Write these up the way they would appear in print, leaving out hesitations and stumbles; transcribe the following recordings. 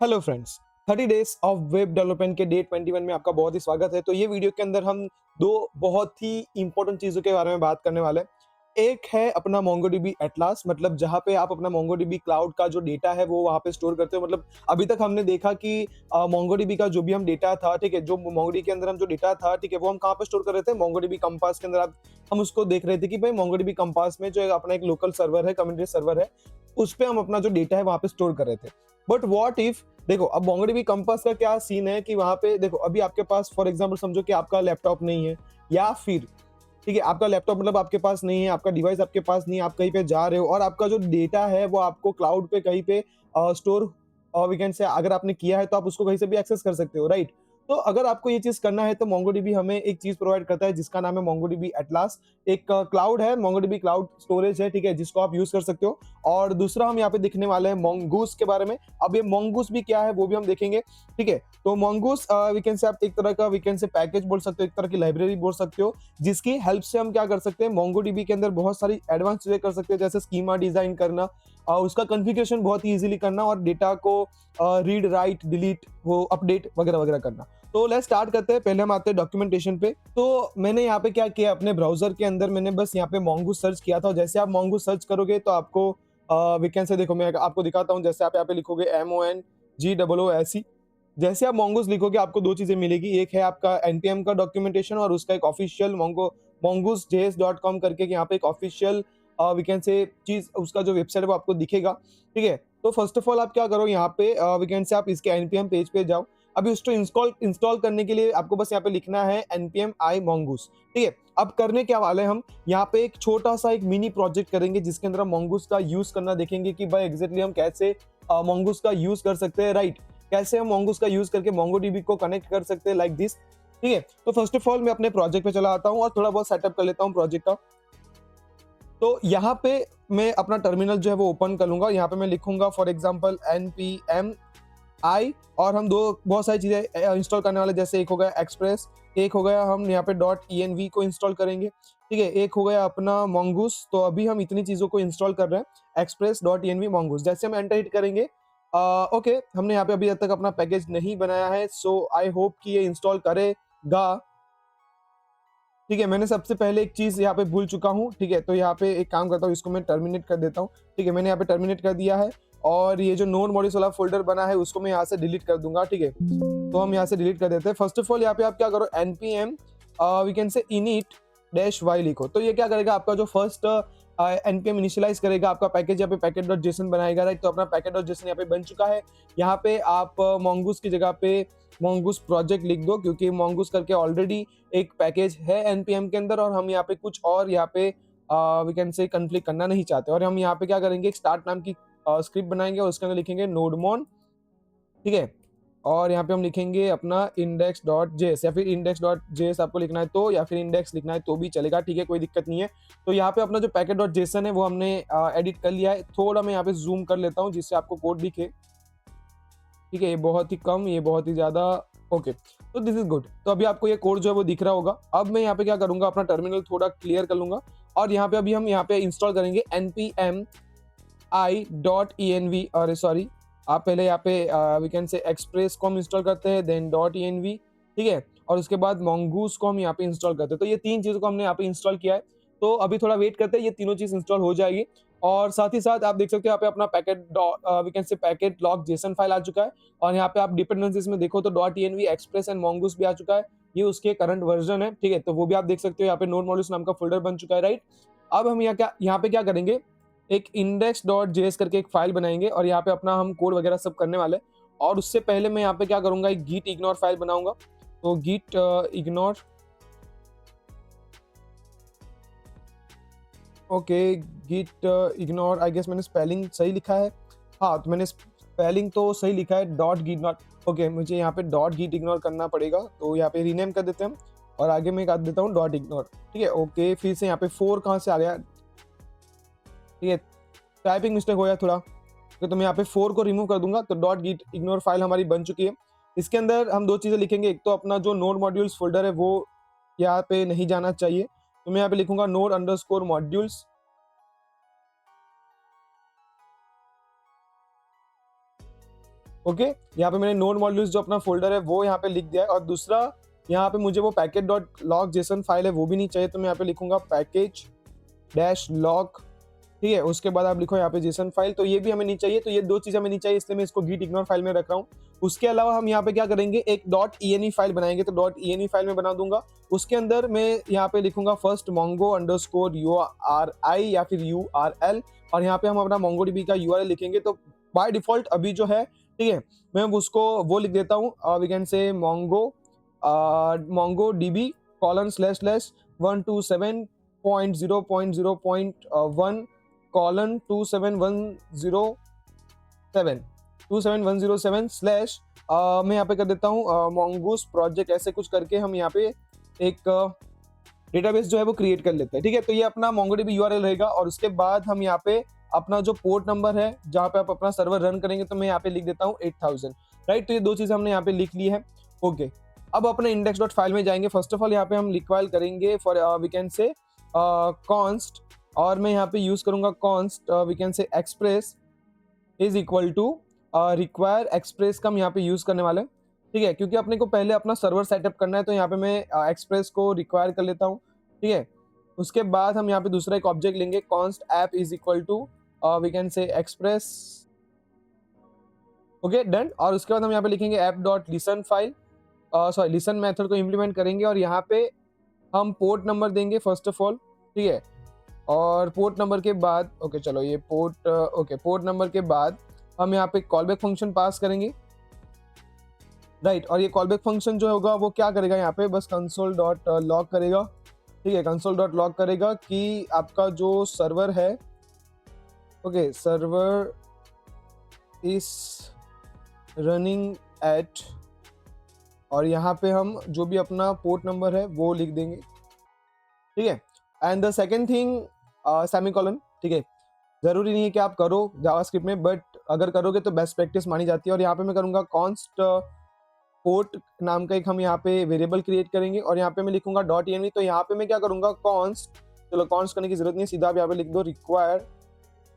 Hello friends. 30 days of web development के day 21 में आपका बहुत ही स्वागत है। तो ये वीडियो के अंदर हम दो बहुत ही इंपॉर्टेंट चीज़ों के बारे में बात करने वाले हैं। एक है अपना मोंगोडीबी एटलास, मतलब जहाँ पे आप अपना मोंगोडीबी क्लाउड का जो डेटा है वो वहाँ पे स्टोर करते हो। मतलब अभी तक हमने देखा कि मोंगोडीबी का जो भी हम डेटा था, ठीक है, जो मोंगोडीबी के अंदर हम जो डेटा था, ठीक है, वो हम कहाँ पे स्टोर कर रहे थे, मोंगोडीबी कंपास के अंदर। आप हम उसको देख रहे थे कि भाई मोंगोडीबी कंपास में जो अपना एक लोकल सर्वर है, कम्युनिटी सर्वर है, उस पे हम अपना जो डेटा है वहाँ पे स्टोर कर रहे थे। बट व्हाट इफ, देखो अब मोंगोडीबी कंपास का क्या सीन है कि वहां पे देखो अभी आपके पास फॉर एग्जांपल समझो कि आपका लैपटॉप नहीं है, या फिर ठीक है आपका लैपटॉप मतलब आपके पास नहीं है, आपका डिवाइस आपके पास नहीं है, आप कहीं पे जा रहे हो और आपका जो डेटा है वो आपको क्लाउड पे कहीं पे स्टोर वी कैन से अगर आपने किया है तो आप उसको कहीं से भी एक्सेस कर सकते हो, राइट। तो अगर आपको ये चीज करना है तो मोंगोडीबी हमें एक चीज प्रोवाइड करता है जिसका नाम है मोंगोडीबी एटलास। एक क्लाउड है, मोंगोडीबी क्लाउड स्टोरेज है, ठीक है, जिसको आप यूज कर सकते हो। और दूसरा हम यहाँ पे देखने वाले हैं मोंगूस के बारे में। अब ये मोंगूस भी क्या है वो भी हम देखेंगे, ठीक है। तो मोंगूस वी कैन से आप एक तरह का वी कैन से पैकेज बोल सकते हो, एक तरह की लाइब्रेरी बोल सकते हो, जिसकी हेल्प से हम क्या कर सकते हैं, मोंगोडीबी के अंदर बहुत सारी एडवांस चीजें कर सकते हैं, जैसे स्कीमा डिजाइन करना, उसका कॉन्फ़िगरेशन बहुत ही इजीली करना और डेटा को रीड राइट डिलीट वो अपडेट वगैरह वगैरह करना। तो लेट्स स्टार्ट करते हैं। पहले हम आते हैं डॉक्यूमेंटेशन पे। तो मैंने यहाँ पे क्या किया, अपने ब्राउजर के अंदर मैंने बस यहाँ पे मोंगूस सर्च किया था। जैसे आप मोंगूस सर्च करोगे तो आपको वी कैन से, देखो मैं आपको दिखाता हूँ। जैसे आप यहाँ पे लिखोगे MONGOOS, जैसे आप मोंगूस लिखोगे आपको दो चीजें मिलेगी। एक है आपका npm का डॉक्यूमेंटेशन और उसका एक ऑफिशियल mongoose.js.com करके यहाँ पे एक ऑफिशियल वी कैन से चीज, उसका जो वेबसाइट है वो आपको दिखेगा, ठीक है। तो फर्स्ट ऑफ ऑल आप क्या करो, यहाँ पे वी कैन से आप इसके npm पेज पे जाओ। अभी उसको इंस्टॉल करने के लिए आपको बस यहाँ पे लिखना है npm i mongoose, ठीक है। अब करने क्या वाले हम यहाँ पे एक छोटा सा एक मिनी प्रोजेक्ट करेंगे जिसके अंदर हम mongoose का यूज करना देखेंगे कि भाई एग्जैक्टली हम कैसे mongoose का यूज कर सकते हैं, राइट। कैसे हम mongoose का यूज करके mongodb को कनेक्ट कर सकते हैं लाइक दिस, ठीक है। तो फर्स्ट ऑफ ऑल मैं अपने प्रोजेक्ट पे चला आता हूँ और थोड़ा बहुत सेटअप कर लेता हूँ प्रोजेक्ट का। तो यहाँ पे मैं अपना टर्मिनल जो है वो ओपन कर लूंगा। यहाँ पे मैं लिखूंगा फॉर एग्जांपल npm i, और हम दो बहुत सारी चीजें इंस्टॉल करने वाले, जैसे एक हो गया एक्सप्रेस, एक हो गया हम यहाँ पे .env को इंस्टॉल करेंगे, ठीक है, एक हो गया अपना mongoose। तो अभी हम इतनी चीजों को इंस्टॉल कर रहे हैं, एक्सप्रेस .env mongoose। जैसे हम एंटर हिट करेंगे, ओके, हमने यहाँ पे अभी तक अपना पैकेज नहीं बनाया है, सो आई होप कि ये इंस्टॉल करेगा, ठीक है। मैंने सबसे पहले एक चीज यहाँ पे भूल चुका हूँ, ठीक है। तो यहाँ पे एक काम करता हूँ, इसको मैं टर्मिनेट कर देता हूँ, ठीक है। मैंने यहाँ पे टर्मिनेट कर दिया है और ये जो नोड मॉड्यूल्स वाला फोल्डर बना है उसको मैं यहाँ से डिलीट कर दूंगा, ठीक है। तो हम यहाँ से डिलीट कर देते हैं। फर्स्ट ऑफ ऑल यहाँ पे आप क्या करो, npm we can say init -y लिखो। तो ये क्या करेगा, आपका जो फर्स्ट npm इनिशियलाइज करेगा आपका पैकेज, यहाँ पे पैकेट डॉट जेसन बनाएगा, राइट। तो अपना पैकेट डॉट जेसन यहाँ पे बन चुका है। यहाँ पे आप mongoose की जगह पे mongoose प्रोजेक्ट लिख दो, क्योंकि mongoose करके ऑलरेडी एक पैकेज है npm के अंदर और हम यहाँ पे कुछ और यहाँ पे वी कैन से कन्फ्लिक्ट करना नहीं चाहते। और हम यहाँ पे क्या करेंगे, एक स्टार्ट नाम की स्क्रिप्ट बनाएंगे और उसके अंदर लिखेंगे नोडमोन, ठीक है। और यहाँ पे हम लिखेंगे अपना index.js, या फिर index.js आपको लिखना है तो, या फिर index लिखना है तो भी चलेगा, ठीक है, कोई दिक्कत नहीं है। तो यहाँ पे अपना जो पैकेट.json है वो हमने एडिट कर लिया है। थोड़ा मैं यहाँ पे जूम कर लेता हूँ जिससे आपको कोड दिखे, ठीक है। ये बहुत ही कम, ये बहुत ही ज्यादा, ओके। तो दिस इज गुड। तो अभी आपको ये कोड जो है वो दिख रहा होगा। अब मैं यहाँ पे क्या करूंगा, अपना टर्मिनल थोड़ा क्लियर कर लूंगा और यहाँ पे अभी हम यहाँ पे इंस्टॉल करेंगे npm i.env, और सॉरी, आप पहले यहाँ पे वी कैन से एक्सप्रेस को हम इंस्टॉल करते हैं, देन .env, ठीक है, और उसके बाद mongoose को हम यहाँ पे इंस्टॉल करते हैं। तो ये तीन चीजों को हमने यहाँ पे इंस्टॉल किया है। तो अभी थोड़ा वेट करते हैं, ये तीनों चीज इंस्टॉल हो जाएगी। और साथ ही साथ आप देख सकते हो यहाँ पे अपना packet we can say packet log JSON file आ चुका है। और यहाँ पे आप डिपेंडेंसीज में देखो तो .env, एक्सप्रेस एंड mongoose भी आ चुका है। ये उसके करंट वर्जन है, ठीक है। तो वो भी आप देख सकते हो, यहाँ पे नोड मॉड्यूल्स नाम का फोल्डर बन चुका है, राइट। अब हम यहाँ पे क्या करेंगे, एक index.js करके एक फाइल बनाएंगे और यहाँ पे अपना हम कोड वगैरह सब करने वाले हैं। और उससे पहले मैं यहाँ पे क्या करूंगा, एक git ignore फाइल बनाऊंगा। तो git ignore, okay, git ignore, I guess मैंने स्पेलिंग सही लिखा है। हाँ, तो मैंने स्पेलिंग तो सही लिखा है, .git नॉट, ओके, मुझे यहाँ पे .git ignore करना पड़ेगा। तो यहाँ पे रीनेम कर देते हैं हम और आगे मैं कर देता हूँ .ignore, ठीक है। ओके, फिर से यहाँ पे 4 कहाँ से आ गया, ठीक है, टाइपिंग मिस्टेक हो गया थोड़ा, तो मैं यहाँ पे 4 को रिमूव कर दूंगा। तो .git ignore फाइल हमारी बन चुकी है। इसके अंदर हम दो चीजें लिखेंगे, एक तो अपना जो नोड मॉड्यूल्स फोल्डर है वो यहाँ पे नहीं जाना चाहिए। तो मैं यहाँ पे लिखूंगा नोड अंडरस्कोर मॉड्यूल्स, ओके, यहाँ पे मैंने नोड मॉड्यूल्स जो अपना फोल्डर है वो यहाँ पे लिख दिया है। और दूसरा यहाँ पे मुझे वो package dot log JSON file है वो भी नहीं चाहिए, तो मैं यहाँ पे लिखूंगा पैकेज डैश लॉग, ठीक है। उसके बाद आप लिखो यहाँ पे जेसन फाइल, तो ये भी हमें नहीं चाहिए, तो ये दो चीजें हमें नहीं चाहिए, इसलिए मैं इसको git ignore फाइल में रख रहा हूँ। उसके अलावा हम यहाँ पे क्या करेंगे, एक .ini फाइल बनाएंगे, तो .ini फाइल में बना दूंगा। उसके अंदर मैं यहाँ पे लिखूंगा फर्स्ट mongo अंडरस्कोर URI या फिर URL, और यहाँ पे हम अपना MongoDB का URL लिखेंगे। तो बाय डिफॉल्ट अभी जो है, ठीक है, मैं उसको वो लिख देता हूँ, we can say MongoDB :127.0.0.1 27107 slash मैं यहाँ पे कर देता हूँ mongoose प्रोजेक्ट, ऐसे कुछ करके हम यहाँ पे एक डेटाबेस जो है वो क्रिएट कर लेते हैं, ठीक है। तो ये अपना MongoDB URL रहेगा, और उसके बाद हम यहाँ पे अपना जो पोर्ट नंबर है जहाँ पे आप अपना सर्वर रन करेंगे, तो मैं यहाँ पे लिख देता हूँ 8000, राइट। तो ये दो चीजें हमने यहाँ पे लिख ली है। ओके, अब अपने इंडेक्स डॉट फाइल में जाएंगे। फर्स्ट ऑफ ऑल यहाँ पे हम रिक्वायर करेंगे for we can say const, और मैं यहाँ पे यूज करूंगा const we can say express is equal to require express का हम यहाँ पे यूज करने वाले हैं, ठीक है, क्योंकि अपने को पहले अपना सर्वर सेटअप करना है। तो यहाँ पे मैं एक्सप्रेस को रिक्वायर कर लेता हूँ, ठीक है। उसके बाद हम यहाँ पे दूसरा एक ऑब्जेक्ट लेंगे, const app is equal to we can say express, okay done. और उसके बाद हम यहाँ पे लिखेंगे app dot listen file, sorry listen method को इम्प्लीमेंट करेंगे, और यहाँ पे हम पोर्ट नंबर देंगे फर्स्ट ऑफ ऑल, ठीक है। और पोर्ट नंबर के बाद ओके चलो ये पोर्ट ओके पोर्ट नंबर के बाद हम यहाँ पे कॉलबैक फंक्शन पास करेंगे, राइट। और ये कॉलबैक फंक्शन जो होगा वो क्या करेगा, यहाँ पे बस कंसोल डॉट लॉग करेगा, ठीक है, कंसोल डॉट लॉग करेगा कि आपका जो सर्वर है, okay, server is running at, और यहाँ पे हम जो भी अपना पोर्ट नंबर है वो लिख देंगे, ठीक है। And the second thing semicolon, ठीक है, जरूरी नहीं है कि आप करो जावास्क्रिप्ट में, बट अगर करोगे तो बेस्ट प्रैक्टिस मानी जाती है। और यहाँ पे मैं करूँगा कॉन्स्ट पोर्ट नाम का एक हम यहाँ पे वेरिएबल क्रिएट करेंगे, और यहाँ पे मैं लिखूंगा .env। तो यहाँ पे मैं क्या करूँगा कॉन्स्ट, चलो कॉन्स्ट करने की जरूरत नहीं है, सीधा आप यहाँ पे लिख दो रिक्वायर,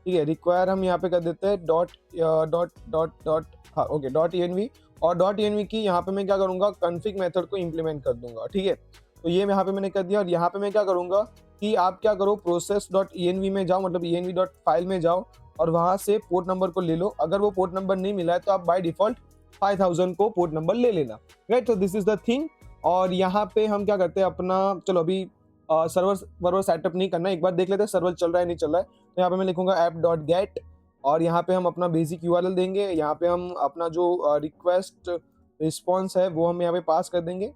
ठीक है, रिक्वायर हम यहाँ पे कर देते हैं डॉट डॉट डॉट डॉट हाँ ओके .env, और .env की यहाँ पे मैं क्या करूँगा कन्फिग मेथड को इम्प्लीमेंट कर दूंगा, ठीक है। तो ये यहाँ पे मैंने कर दिया, और यहाँ पे मैं क्या करूँगा कि आप क्या करो process.env में जाओ, मतलब env डॉट फाइल में जाओ, और वहां से पोर्ट नंबर को ले लो। अगर वो पोर्ट नंबर नहीं मिला है तो आप बाय डिफॉल्ट 5000 को पोर्ट नंबर ले लेना, राइट। तो दिस इज द थिंग। और यहाँ पे हम क्या करते हैं अपना, चलो अभी सर्वर सेटअप नहीं करना, एक बार देख लेते हैं सर्वर चल रहा है नहीं चल रहा है। तो यहाँ पे मैं लिखूंगा ऐप डॉट गेट, और यहाँ पे हम अपना बेसिक URL देंगे, यहाँ पे हम अपना जो रिक्वेस्ट रिस्पॉन्स है वो हम यहाँ पे पास कर देंगे,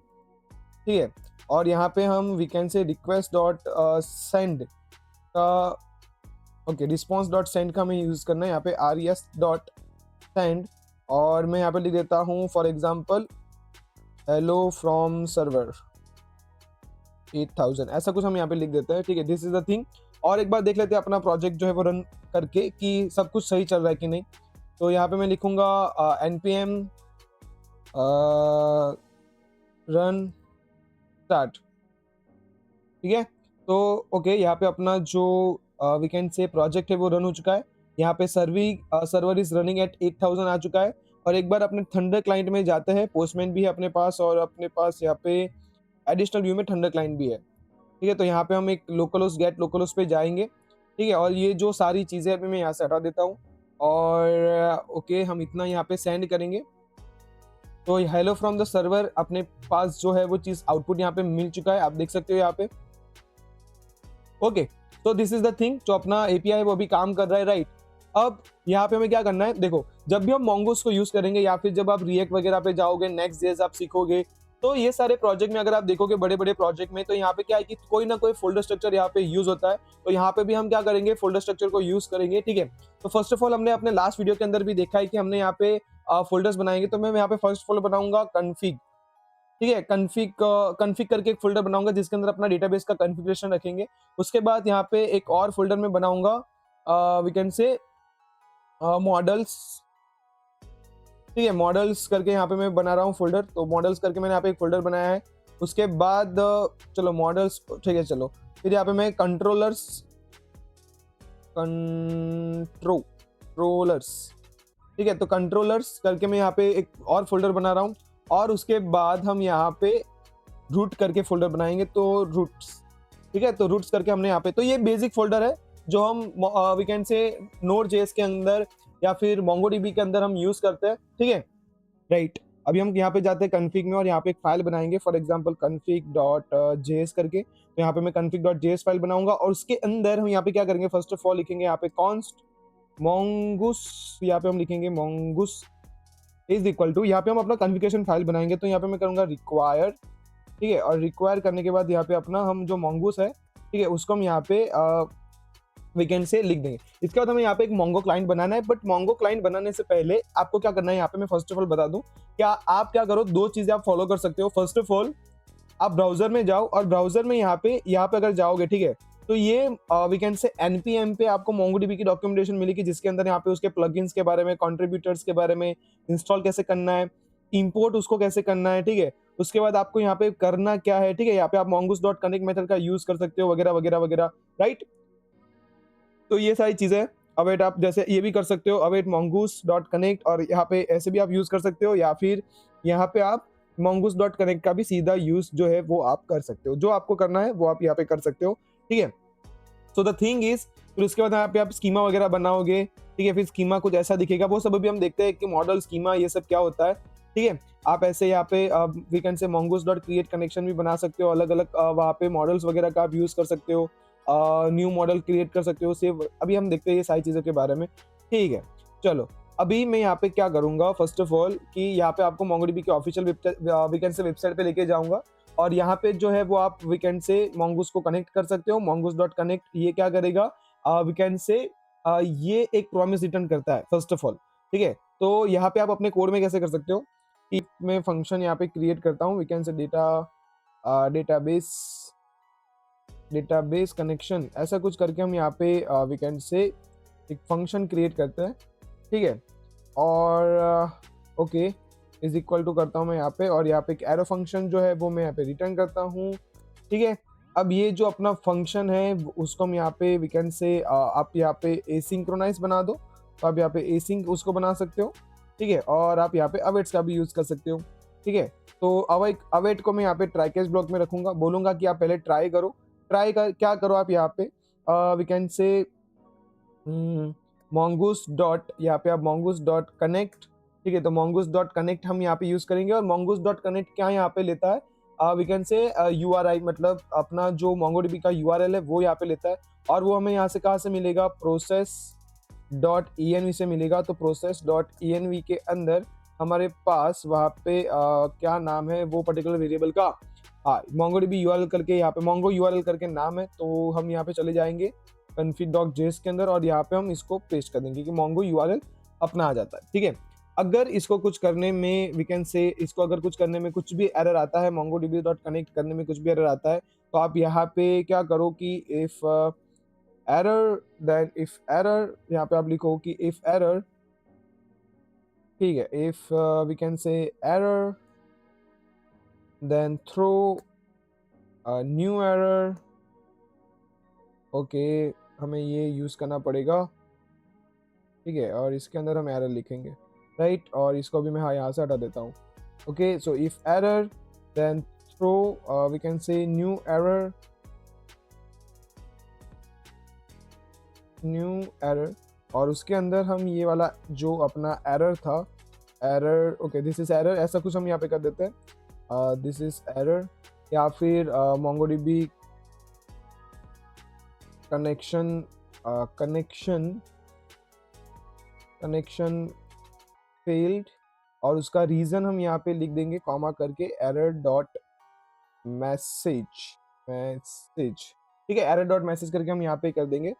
ठीक है। और यहाँ पे हम we can say request dot send का ओके रिस्पॉन्स डॉट सेंड का हमें यूज करना है, यहाँ पे res डॉट सेंड, और मैं यहाँ पे लिख देता हूँ for example hello from server 8000, ऐसा कुछ हम यहाँ पे लिख देते हैं, ठीक है। This is the thing. और एक बार देख लेते हैं अपना प्रोजेक्ट जो है वो रन करके कि सब कुछ सही चल रहा है कि नहीं। तो यहाँ पे मैं लिखूंगा npm रन स्टार्ट, ठीक है। तो ओके यहाँ पे अपना जो वी कैन से प्रोजेक्ट है वो रन हो चुका है। यहाँ पे सर्वर इज रनिंग एट 8000 आ चुका है। और एक बार अपने थंडर क्लाइंट में जाते हैं, पोस्टमैन भी है अपने पास, और अपने पास यहाँ पे एडिशनल व्यू में थंडर क्लाइंट भी है, ठीक है। तो यहाँ पे हम एक लोकलहोस्ट गेट लोकलहोस्ट पे जाएंगे, ठीक है। और ये जो सारी चीज़ें अभी मैं यहाँ से हटा देता हूँ, और ओके हम इतना यहाँ पे सेंड करेंगे। तो हेलो फ्रॉम द सर्वर अपने पास जो है वो चीज़ आउटपुट यहाँ पे मिल चुका है, आप देख सकते हो यहाँ पे, ओके। तो दिस इज द थिंग, जो अपना एपीआई है वो भी काम कर रहा है, राइट। अब यहाँ पे हमें क्या करना है, देखो जब भी हम मोंगोस को यूज करेंगे या फिर जब आप रिएक्ट वगैरह पे जाओगे, नेक्स्ट जेस आप सीखोगे, तो ये सारे प्रोजेक्ट में अगर आप देखोगे बड़े बड़े प्रोजेक्ट में, तो यहाँ पे क्या है कि कोई ना कोई फोल्डर स्ट्रक्चर यहाँ पे यूज होता है। तो यहाँ पे भी हम क्या करेंगे, फोल्डर स्ट्रक्चर को यूज करेंगे, ठीक है। तो फर्स्ट ऑफ ऑल हमने अपने लास्ट वीडियो के अंदर भी देखा है कि हमने यहाँ पे फोल्डर्स बनाएंगे। तो मैं यहाँ पे फर्स्ट ऑफ ऑल बनाऊंगा कन्फिग, ठीक है, कन्फिग करके एक फोल्डर बनाऊंगा जिसके अंदर अपना डेटाबेस का कॉन्फ़िगरेशन रखेंगे। उसके बाद यहाँ पे एक और फोल्डर में बनाऊंगा वी कैन से मॉडल्स, ठीक है, मॉडल्स करके यहाँ पे मैं बना रहा हूँ फोल्डर। तो मॉडल्स करके मैंने यहाँ पे एक फोल्डर बनाया है। उसके बाद चलो मॉडल्स, ठीक है, चलो फिर यहाँ पे मैं कंट्रोलर्स, ठीक है। तो कंट्रोलर्स करके मैं यहाँ पे एक और फोल्डर बना रहा हूँ और उसके बाद हम यहाँ पे रूट करके फोल्डर बनाएंगे, तो रूट्स, ठीक है। तो रूट्स करके हमने यहाँ पे, तो ये बेसिक फोल्डर है जो हम we can say node JS के अंदर या फिर मोंगोडीबी के अंदर हम यूज करते हैं, ठीक है, राइट। अभी हम यहाँ पे जाते हैं कन्फिग में और यहाँ पे एक फाइल बनाएंगे, for example config dot JS करके। तो यहाँ पे मैं config डॉट जेएस फाइल बनाऊंगा और उसके अंदर हम यहाँ पे क्या करेंगे, फर्स्ट ऑफ ऑल लिखेंगे यहाँ पे कॉन्स्ट mongoose, यहाँ पे हम लिखेंगे mongoose इज इक्वल टू, यहाँ पे हम अपना कॉन्फ़िगरेशन फाइल बनाएंगे। तो यहाँ पे मैं करूंगा रिक्वायर, ठीक है, और रिक्वायर करने के बाद यहाँ पे अपना हम जो mongoose है, ठीक है, उसको हम यहाँ पे वीकेंड से लिख देंगे। इसके बाद हमें यहाँ पे एक मोंगो क्लाइंट बनाना है, बट मोंगो क्लाइंट बनाने से पहले आपको क्या करना है, यहाँ पे मैं फर्स्ट ऑफ ऑल बता दूं, क्या आप क्या करो, दो चीजें आप फॉलो कर सकते हो। फर्स्ट ऑफ ऑल आप ब्राउजर में जाओ और ब्राउजर में यहाँ पे अगर जाओगे, ठीक है, तो ये वीकेंड से npm पे आपको मोंगोडीबी की डॉक्यूमेंटेशन मिलेगी, जिसके अंदर यहाँ पे उसके प्लगइन्स के बारे में, कंट्रीब्यूटर्स के बारे में, इंस्टॉल कैसे करना है, इंपोर्ट उसको कैसे करना है, ठीक है। उसके बाद आपको यहाँ पे करना क्या है, ठीक है, यहाँ पे आप mongoose डॉट कनेक्ट मेथड का यूज कर सकते हो, वगैरह वगैरह वगैरह, राइट। तो ये सारी चीजें अवेट आप जैसे ये भी कर सकते हो, अवेट mongoose डॉट कनेक्ट, और यहाँ पे ऐसे भी आप यूज कर सकते हो, या फिर यहाँ पे आप mongoose डॉट कनेक्ट का भी सीधा यूज जो है वो आप कर सकते हो। जो आपको करना है वो आप यहाँ पे कर सकते हो, ठीक है। सो द थिंग इज, फिर उसके बाद यहाँ पे आप स्कीमा वगैरह बनाओगे, ठीक है, फिर स्कीमा कुछ ऐसा दिखेगा, वो सब अभी हम देखते हैं कि मॉडल स्कीमा ये सब क्या होता है, ठीक है। आप ऐसे यहाँ पे we can say mongoose dot create connection भी बना सकते हो, अलग अलग वहाँ पे मॉडल्स वगैरह का आप यूज कर सकते हो, न्यू मॉडल क्रिएट कर सकते हो, सेव, अभी हम देखते हैं ये सारी चीज़ों के बारे में, ठीक है। चलो अभी मैं यहाँ पे क्या करूँगा, फर्स्ट ऑफ ऑल कि यहाँ पे आपको मोंगोडीबी की ऑफिशियल वीकेंड से वेबसाइट पे लेके जाऊँगा और यहाँ पे जो है वो आप वीकेंड से mongoose को कनेक्ट कर सकते हो। mongoose डॉट कनेक्ट ये क्या करेगा, वीकेंड से ये एक प्रॉमिस रिटर्न करता है फर्स्ट ऑफ ऑल, ठीक है। तो यहाँ पे आप अपने कोड में कैसे कर सकते हो, कि मैं फंक्शन यहाँ पे क्रिएट करता हूँ, वीकेंड से डेटाबेस कनेक्शन, ऐसा कुछ करके हम यहाँ पे वीकेंड से एक फंक्शन क्रिएट करते हैं, ठीक है। और ओके इज इक्वल टू करता हूँ मैं यहाँ पे, और यहाँ पे एक एरो फंक्शन जो है वो मैं यहाँ पे रिटर्न करता हूँ, ठीक है। अब ये जो अपना फंक्शन है उसको हम यहाँ पे वीकेंड से आप यहाँ पे एसिंक्रोनाइज बना दो, तो आप यहाँ पे एसिंक उसको बना सकते हो, ठीक है। और आप यहाँ पे अवेट्स का भी यूज कर सकते हो, ठीक है। तो अवेट को मैं यहाँ पे ट्राई केस ब्लॉक में रखूंगा, बोलूंगा कि आप पहले ट्राई करो, ट्राई कर क्या करो आप यहाँ पे वीकेंड से mongoose डॉट, यहाँ पे आप mongoose डॉट कनेक्ट, ठीक है। तो mongoose डॉट कनेक्ट हम यहाँ पे यूज करेंगे, और mongoose डॉट कनेक्ट क्या यहाँ पे लेता है, वी कैन से URI, मतलब अपना जो मोंगोडीबी का URL है वो यहाँ पे लेता है, और वो हमें यहाँ से कहाँ से मिलेगा, प्रोसेस डॉट env से मिलेगा। तो प्रोसेस डॉट env के अंदर हमारे पास वहाँ पे क्या नाम है वो पर्टिकुलर वेरिएबल का, हाँ मोंगोडीबी URL करके, यहाँ पे mongo URL करके नाम है। तो हम यहाँ पे चले जाएंगे config डॉट जेएस के अंदर और यहाँ पे हम इसको पेस्ट कर देंगे कि mongo URL अपना आ जाता है, ठीक है। अगर इसको कुछ करने में वी कैन से, इसको अगर कुछ करने में कुछ भी एरर आता है, mongodb डॉट कनेक्ट करने में कुछ भी एरर आता है, तो आप यहाँ पे क्या करो कि if error then if error, यहाँ पे आप लिखो कि इफ एरर, ठीक है, if we can say error then throw new error, okay हमें ये यूज करना पड़ेगा, ठीक है। और इसके अंदर हम एरर लिखेंगे, राइट, और इसको भी मैं हाँ यहाँ से हटा देता हूँ, okay. So if error then throw we can say new error, और उसके अंदर हम ये वाला जो अपना एरर था, error, okay this is error, ऐसा कुछ हम यहाँ पे कर देते हैं, दिस इज एरर, या फिर mongodb कनेक्शन फेल्ड, और उसका रीजन हम यहाँ पे लिख देंगे कॉमा करके एरर डॉट मैसेज, ठीक है, एरर डॉट मैसेज करके हम यहाँ पे कर देंगे,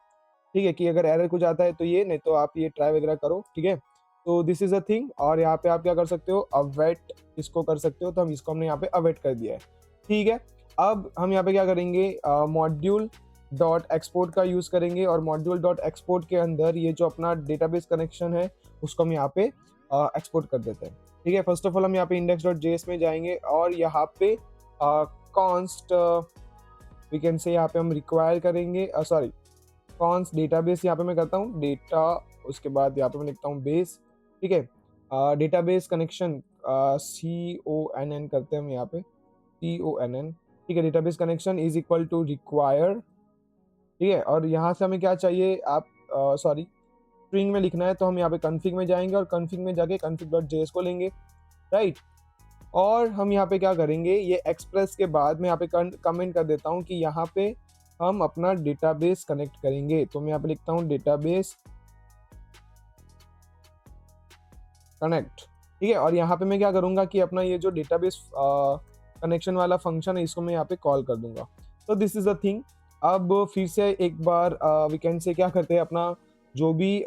ठीक है, कि अगर एरर कुछ आता है तो ये, नहीं तो आप ये ट्राई वगैरह करो, ठीक है। तो दिस इज अ थिंग, और यहाँ पे आप क्या कर सकते हो, अवेट इसको कर सकते हो, तो हम इसको हमने यहाँ पे अवेट कर दिया है, ठीक है। अब हम यहाँ पे क्या करेंगे, मॉड्यूल डॉट एक्सपोर्ट का यूज करेंगे, और मॉड्यूल डॉट एक्सपोर्ट के अंदर ये जो अपना डेटाबेस कनेक्शन है उसको हम यहाँ पे एक्सपोर्ट कर देते हैं, ठीक है। फर्स्ट ऑफ ऑल हम यहाँ पे इंडेक्स डॉट जेएस में जाएंगे और यहाँ पे कॉन्स्ट वी कैन से यहाँ पे हम रिक्वायर करेंगे, सॉरी कॉन्स्ट डेटाबेस यहाँ पे मैं करता हूँ डेटा, उसके बाद यहाँ पे मैं लिखता हूँ बेस, ठीक है। डेटाबेस कनेक्शन CONN करते हैं हम यहाँ पे, CONN, ठीक है। Database connection is equal to require, ठीक है। और यहाँ से हमें क्या चाहिए, आप सॉरी स्ट्रिंग में लिखना है तो हम यहाँ पे कॉन्फ़िग में जाएंगे और कॉन्फ़िग में जाके config.js को लेंगे, राइट। और हम यहाँ पे क्या करेंगे, ये एक्सप्रेस के बाद मैं यहाँ पे कमेंट कर देता हूँ कि यहाँ पे हम अपना डेटाबेस कनेक्ट करेंगे। तो मैं यहाँ पे लिखता हूँ डेटाबेस कनेक्ट, ठीक है। और यहाँ पे मैं क्या करूँगा कि अपना ये जो डेटाबेस कनेक्शन वाला फंक्शन है इसको मैं यहाँ पे कॉल कर दूंगा। तो दिस इज द थिंग। अब फिर से एक बार वीकेंड से क्या करते हैं, अपना जो भी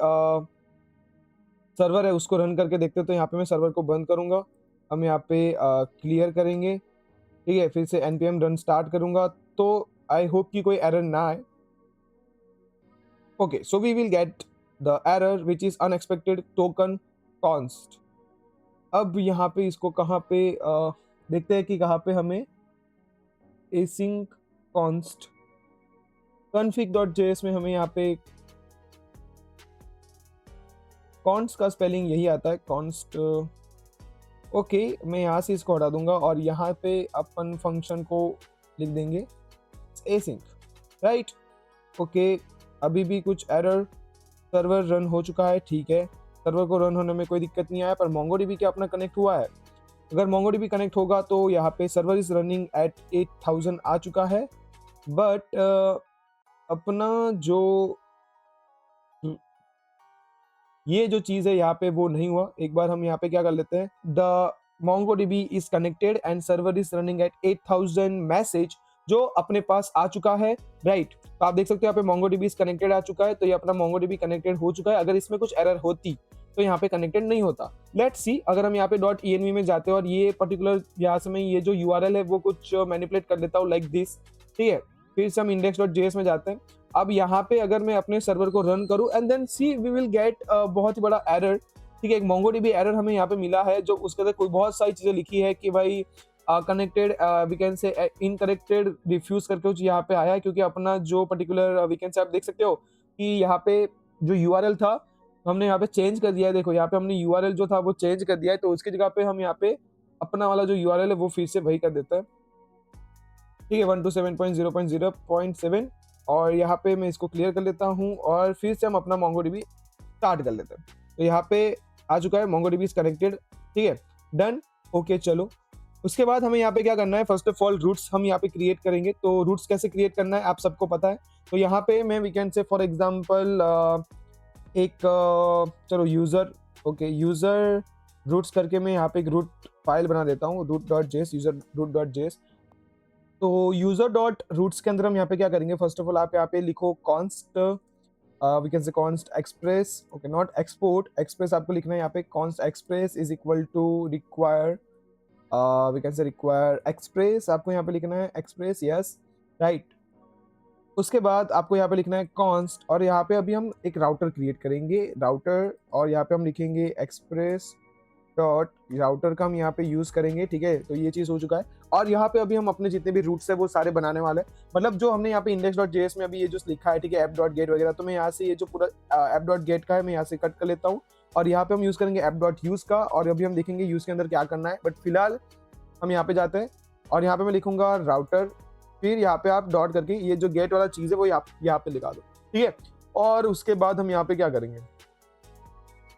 सर्वर है उसको रन करके देखते हैं। तो यहाँ पे मैं सर्वर को बंद करूंगा, हम यहाँ पे क्लियर करेंगे, ठीक है। फिर से npm रन स्टार्ट करूंगा, तो आई होप कि कोई एरर ना आए। Okay, so we will get the error which is unexpected token const. अब यहाँ पे इसको कहाँ पे देखते हैं कि कहाँ पे हमें async const config.js में हमें यहाँ पे कॉन्स्ट का स्पेलिंग यही आता है, कॉन्स्ट। ओके, मैं यहाँ से इसको हटा दूंगा और यहाँ पे अपन फंक्शन को लिख देंगे async, राइट। ओके, अभी भी कुछ एरर, सर्वर रन हो चुका है, ठीक है। सर्वर को रन होने में कोई दिक्कत नहीं आया, पर MongoDB क्या अपना कनेक्ट हुआ है? अगर MongoDB कनेक्ट होगा तो यहाँ पे सर्वर इज रनिंग एट 8000 आ चुका है, बट अपना जो ये जो चीज़ है यहाँ पे वो नहीं हुआ। एक बार हम यहाँ पे क्या कर लेते हैं, the MongoDB is connected and server is running at 8000 message जो अपने पास आ चुका है, राइट। तो आप देख सकते हो यहाँ पे MongoDB इज कनेक्टेड आ चुका है, तो ये अपना MongoDB कनेक्टेड हो चुका है। अगर इसमें कुछ एरर होती तो यहाँ पे कनेक्टेड नहीं होता। लेट्स सी, अगर हम यहाँ पे .env में जाते हैं और ये पर्टिकुलर यहाँ से मैं ये जो URL है वो कुछ मैनिपुलेट कर देता हूँ लाइक दिस, ठीक है। फिर से हम index.js में जाते हैं। अब यहाँ पे अगर मैं अपने सर्वर को रन करूँ and then see we will get बहुत ही बड़ा एरर, ठीक है। एक MongoDB एरर हमें यहाँ पे मिला है, जो उसके अंदर कोई बहुत सारी चीजें लिखी है कि भाई कनेक्टेड वी कैन से इनकरेक्टेड रिफ्यूज करके कुछ यहाँ पे आया है, क्योंकि अपना जो पर्टिकुलर वी कैन से आप देख सकते हो कि यहाँ पे जो URL था हमने यहाँ पे चेंज कर दिया है। देखो यहाँ पे हमने URL जो था वो चेंज कर दिया है, तो उसकी जगह पे हम यहाँ पे अपना वाला जो URL है वो फिर से वही कर देता है, ठीक है, 127.0.0.7। और यहाँ पे मैं इसको क्लियर कर लेता हूँ और फिर से हम अपना MongoDB स्टार्ट कर लेते हैं। तो यहाँ पे आ चुका है MongoDB इज कनेक्टेड, ठीक है, डन। ओके, चलो उसके बाद हमें यहाँ पे क्या करना है, फर्स्ट ऑफ ऑल रूट्स हम यहाँ पे क्रिएट करेंगे। तो रूट्स कैसे क्रिएट करना है आप सबको पता है। तो यहाँ पे मैं we can say for example एक चलो यूजर, ओके, यूजर रूट्स करके मैं यहाँ पे एक रूट फाइल बना देता हूँ, root.js, यूजर root.js। तो यूजर डॉट रूट्स के अंदर हम यहाँ पे क्या करेंगे, फर्स्ट ऑफ ऑल आप यहाँ पे लिखो const, we can say const express, okay, not export, express आपको लिखना है यहाँ पे। Const express is equal to require, we can say require express, आपको यहाँ पे लिखना है एक्सप्रेस, यस, राइट। उसके बाद आपको यहाँ पे लिखना है कॉन्स्ट, और यहाँ पे अभी हम एक राउटर क्रिएट करेंगे, राउटर, और यहाँ पे हम लिखेंगे एक्सप्रेस डॉट राउटर का हम यहाँ पे यूज करेंगे, ठीक है। तो ये चीज हो चुका है। और यहाँ पे अभी हम अपने जितने भी रूट्स है वो सारे बनाने वाले हैं, मतलब जो हमने यहाँ पे index.js में अभी ये जो लिखा है, ठीक है, app.get वगैरह, तो मैं यहाँ से ये जो पूरा app.get का है मैं यहाँ से कट कर लेता हूँ और यहाँ पे हम यूज करेंगे app.use का, और अभी हम देखेंगे यूज के अंदर क्या करना है। बट फिलहाल हम यहाँ पे जाते हैं और यहाँ पे मैं लिखूंगा राउटर, फिर यहाँ पे आप डॉट करके ये जो गेट वाला चीज है वो यहाँ पे लिखा दो, ठीक है। और उसके बाद हम यहाँ पे क्या करेंगे,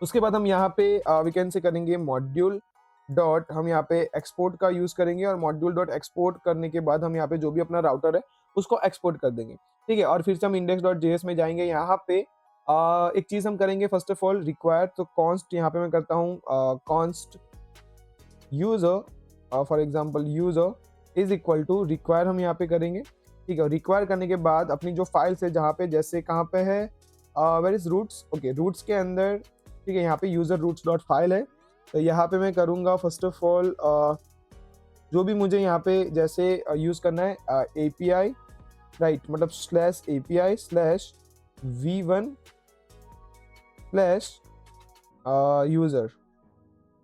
उसके बाद हम यहाँ पे वी कैन से करेंगे मॉड्यूल डॉट, हम यहाँ पे एक्सपोर्ट का यूज करेंगे, और मॉड्यूल डॉट एक्सपोर्ट करने के बाद हम यहाँ पे जो भी अपना राउटर है उसको एक्सपोर्ट कर देंगे, ठीक है। और फिर से हम index.js में जाएंगे, यहाँ पे एक चीज हम करेंगे, फर्स्ट ऑफ ऑल रिक्वायर, तो कॉन्स्ट यहाँ पे मैं करता हूँ const user, for example user is equal to require, हम यहाँ पे करेंगे, ठीक है। रिक्वायर करने के बाद अपनी जो फाइल्स है जहाँ पे जैसे कहाँ पे है where is routes, okay, routes के अंदर, ठीक है, यहाँ पे यूजर रूट्स डॉट फाइल है। तो यहाँ पे मैं करूँगा फर्स्ट ऑफ ऑल जो भी मुझे यहाँ पे जैसे यूज़ करना है API, राइट, मतलब /API /v1 /यूज़र,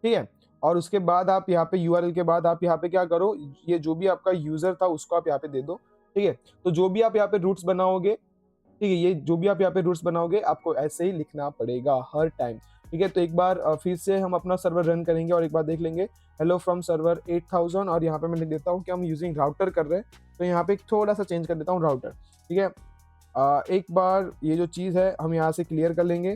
ठीक है। और उसके बाद आप यहाँ पे URL के बाद आप यहाँ पे क्या करो, ये जो भी आपका यूज़र था उसको आप यहाँ पे दे दो, ठीक है। तो जो भी आप यहाँ पे रूट्स बनाओगे, ठीक है, ये जो भी आप यहाँ पे रूट्स बनाओगे आपको ऐसे ही लिखना पड़ेगा हर टाइम। ठीक है, तो एक बार फिर से हम अपना सर्वर रन करेंगे और एक बार देख लेंगे हेलो फ्रॉम सर्वर 8000 और यहाँ पे मैं लिख देता हूँ कि हम यूजिंग राउटर कर रहे हैं, तो यहाँ पे थोड़ा सा चेंज कर देता हूँ राउटर। ठीक है, एक बार ये जो चीज़ है हम यहाँ से क्लियर कर लेंगे।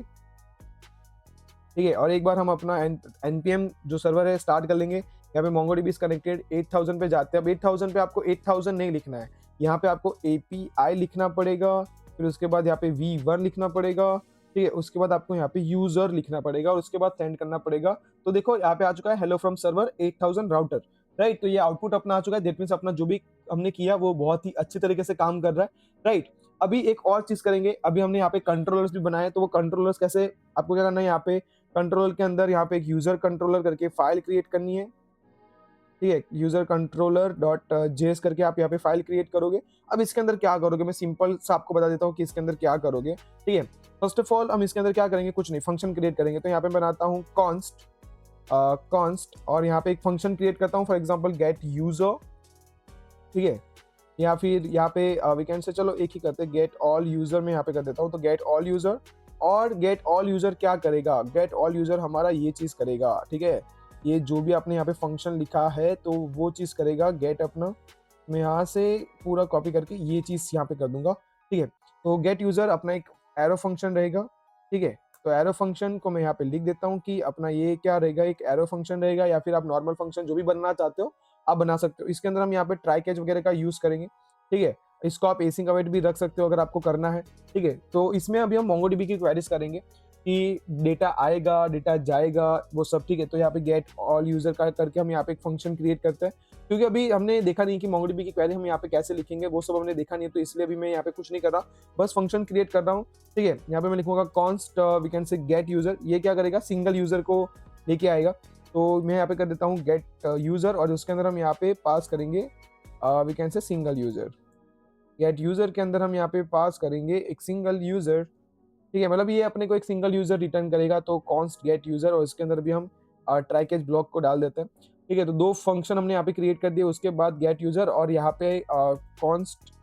ठीक है, और एक बार हम अपना npm जो सर्वर है स्टार्ट कर लेंगे। यहाँ पे MongoDB इज कनेक्टेड 8000 पे जाते हैं। अब 8000 पे आपको 8000 नहीं लिखना है, यहाँ पे आपको API लिखना पड़ेगा, फिर उसके बाद यहाँ पे V1 लिखना पड़ेगा। ठीक है, उसके बाद आपको यहाँ पे यूजर लिखना पड़ेगा और उसके बाद सेंड करना पड़ेगा। तो देखो यहाँ पे आ चुका है hello from server 8000 router, right. तो ये आउटपुट अपना आ चुका है, दैट मीन्स अपना जो भी हमने किया वो बहुत ही अच्छी तरीके से काम कर रहा है, राइट। अभी एक और चीज करेंगे, अभी हमने यहाँ पे कंट्रोलर्स भी बनाए, तो वो कंट्रोलर्स कैसे, आपको क्या करना है, यहाँ पे कंट्रोलर के अंदर यहाँ पे एक यूजर कंट्रोलर करके फाइल क्रिएट करनी है। ठीक है, यूजर कंट्रोलर डॉट जेएस करके आप यहाँ पे फाइल क्रिएट करोगे। अब इसके अंदर क्या करोगे, मैं सिंपल सा आपको बता देता हूँ कि इसके अंदर क्या करोगे। ठीक है, फर्स्ट ऑफ ऑल हम इसके अंदर क्या करेंगे, कुछ नहीं, फंक्शन क्रिएट करेंगे। तो यहाँ पे बनाता हूँ कॉन्स्ट और यहाँ पे एक फंक्शन क्रिएट करता हूँ, फॉर एग्जाम्पल गेट यूजर। ठीक है, या फिर यहाँ पे वी कैन से, चलो एक ही करते हैं, गेट ऑल यूजर में यहाँ पे कर देता हूँ। तो गेट ऑल यूजर, और गेट ऑल यूजर क्या करेगा, गेट ऑल यूजर हमारा ये चीज करेगा। ठीक है, ये जो भी आपने यहाँ पे फंक्शन लिखा है तो वो चीज करेगा गेट अपना, मैं यहाँ से पूरा कॉपी करके ये चीज यहाँ पे कर दूंगा। ठीक है, तो गेट यूजर अपना एक एरो फंक्शन रहेगा। ठीक है, तो एरो फंक्शन को मैं यहाँ पे लिख देता हूँ कि अपना ये क्या रहेगा, एक एरो फंक्शन रहेगा, या फिर आप नॉर्मल फंक्शन जो भी बनना चाहते हो आप बना सकते हो। इसके अंदर हम यहाँ पे ट्राई कैच वगैरह का यूज करेंगे। ठीक है, इसको आप एसिंक अवेट भी रख सकते हो अगर आपको करना है। ठीक है, तो इसमें अभी हम MongoDB की क्वेरीज करेंगे कि डेटा आएगा, डेटा जाएगा, वो सब। ठीक है, तो यहाँ पे गेट ऑल यूजर का करके हम यहाँ पे एक फंक्शन क्रिएट करते हैं, क्योंकि अभी हमने देखा नहीं कि MongoDB की क्वेरी हम यहाँ पे कैसे लिखेंगे, वो सब हमने देखा नहीं है, तो इसलिए अभी मैं यहाँ पे कुछ नहीं कर रहा, बस फंक्शन क्रिएट कर रहा हूँ। ठीक है, यहाँ पे मैं लिखूंगा const we can say get user, ये क्या करेगा, सिंगल यूजर को लेके आएगा। तो मैं यहाँ पे कर देता हूँ गेट यूजर और उसके अंदर हम यहाँ पे पास करेंगे we can say single user. Get user के अंदर हम यहाँ पे पास करेंगे एक सिंगल यूजर। ठीक है, मतलब ये अपने को एक सिंगल यूजर रिटर्न करेगा, तो कॉन्स्ट गेट यूजर, और इसके अंदर भी हम ट्राई कैच ब्लॉक को डाल देते हैं। ठीक है, तो दो फंक्शन हमने यहाँ पे क्रिएट कर दिए, उसके बाद गेट यूजर और यहाँ पे कॉन्स्ट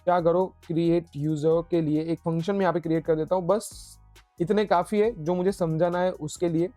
क्या करो, क्रिएट यूजर के लिए एक फंक्शन में यहाँ पे क्रिएट कर देता हूँ, बस इतने काफी है जो मुझे समझाना है उसके लिए,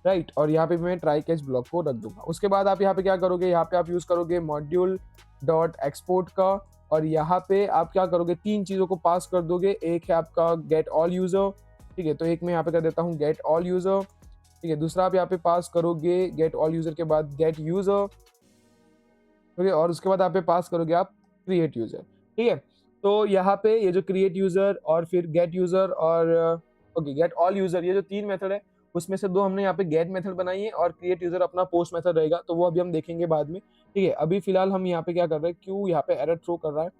राइट। और यहाँ पे मैं ट्राई कैच ब्लॉक को रख दूंगा। उसके बाद आप यहाँ पे क्या करोगे, यहाँ पे आप यूज करोगे मॉड्यूल डॉट एक्सपोर्ट का, और यहाँ पे आप क्या करोगे, तीन चीजों को पास कर दोगे। एक है आपका गेट ऑल यूजर। ठीक है, तो एक मैं यहाँ पे कर देता हूँ गेट ऑल यूजर। ठीक है, दूसरा आप यहाँ पे पास करोगे गेट ऑल यूजर के बाद गेट यूजर। ठीक है, और उसके बाद यहाँ पे पास करोगे आप क्रिएट यूजर। ठीक है, तो यहाँ पे ये जो क्रिएट यूजर और फिर गेट यूजर और ओके गेट ऑल यूजर, ये जो तीन मेथड है उसमें से दो हमने यहाँ पे गेट मेथड बनाई है और क्रिएट यूजर अपना पोस्ट मेथड रहेगा, तो वो अभी हम देखेंगे बाद में। ठीक है, अभी फिलहाल हम यहाँ पे क्या कर रहे हैं, क्यों यहाँ पे एरर थ्रो कर रहा है,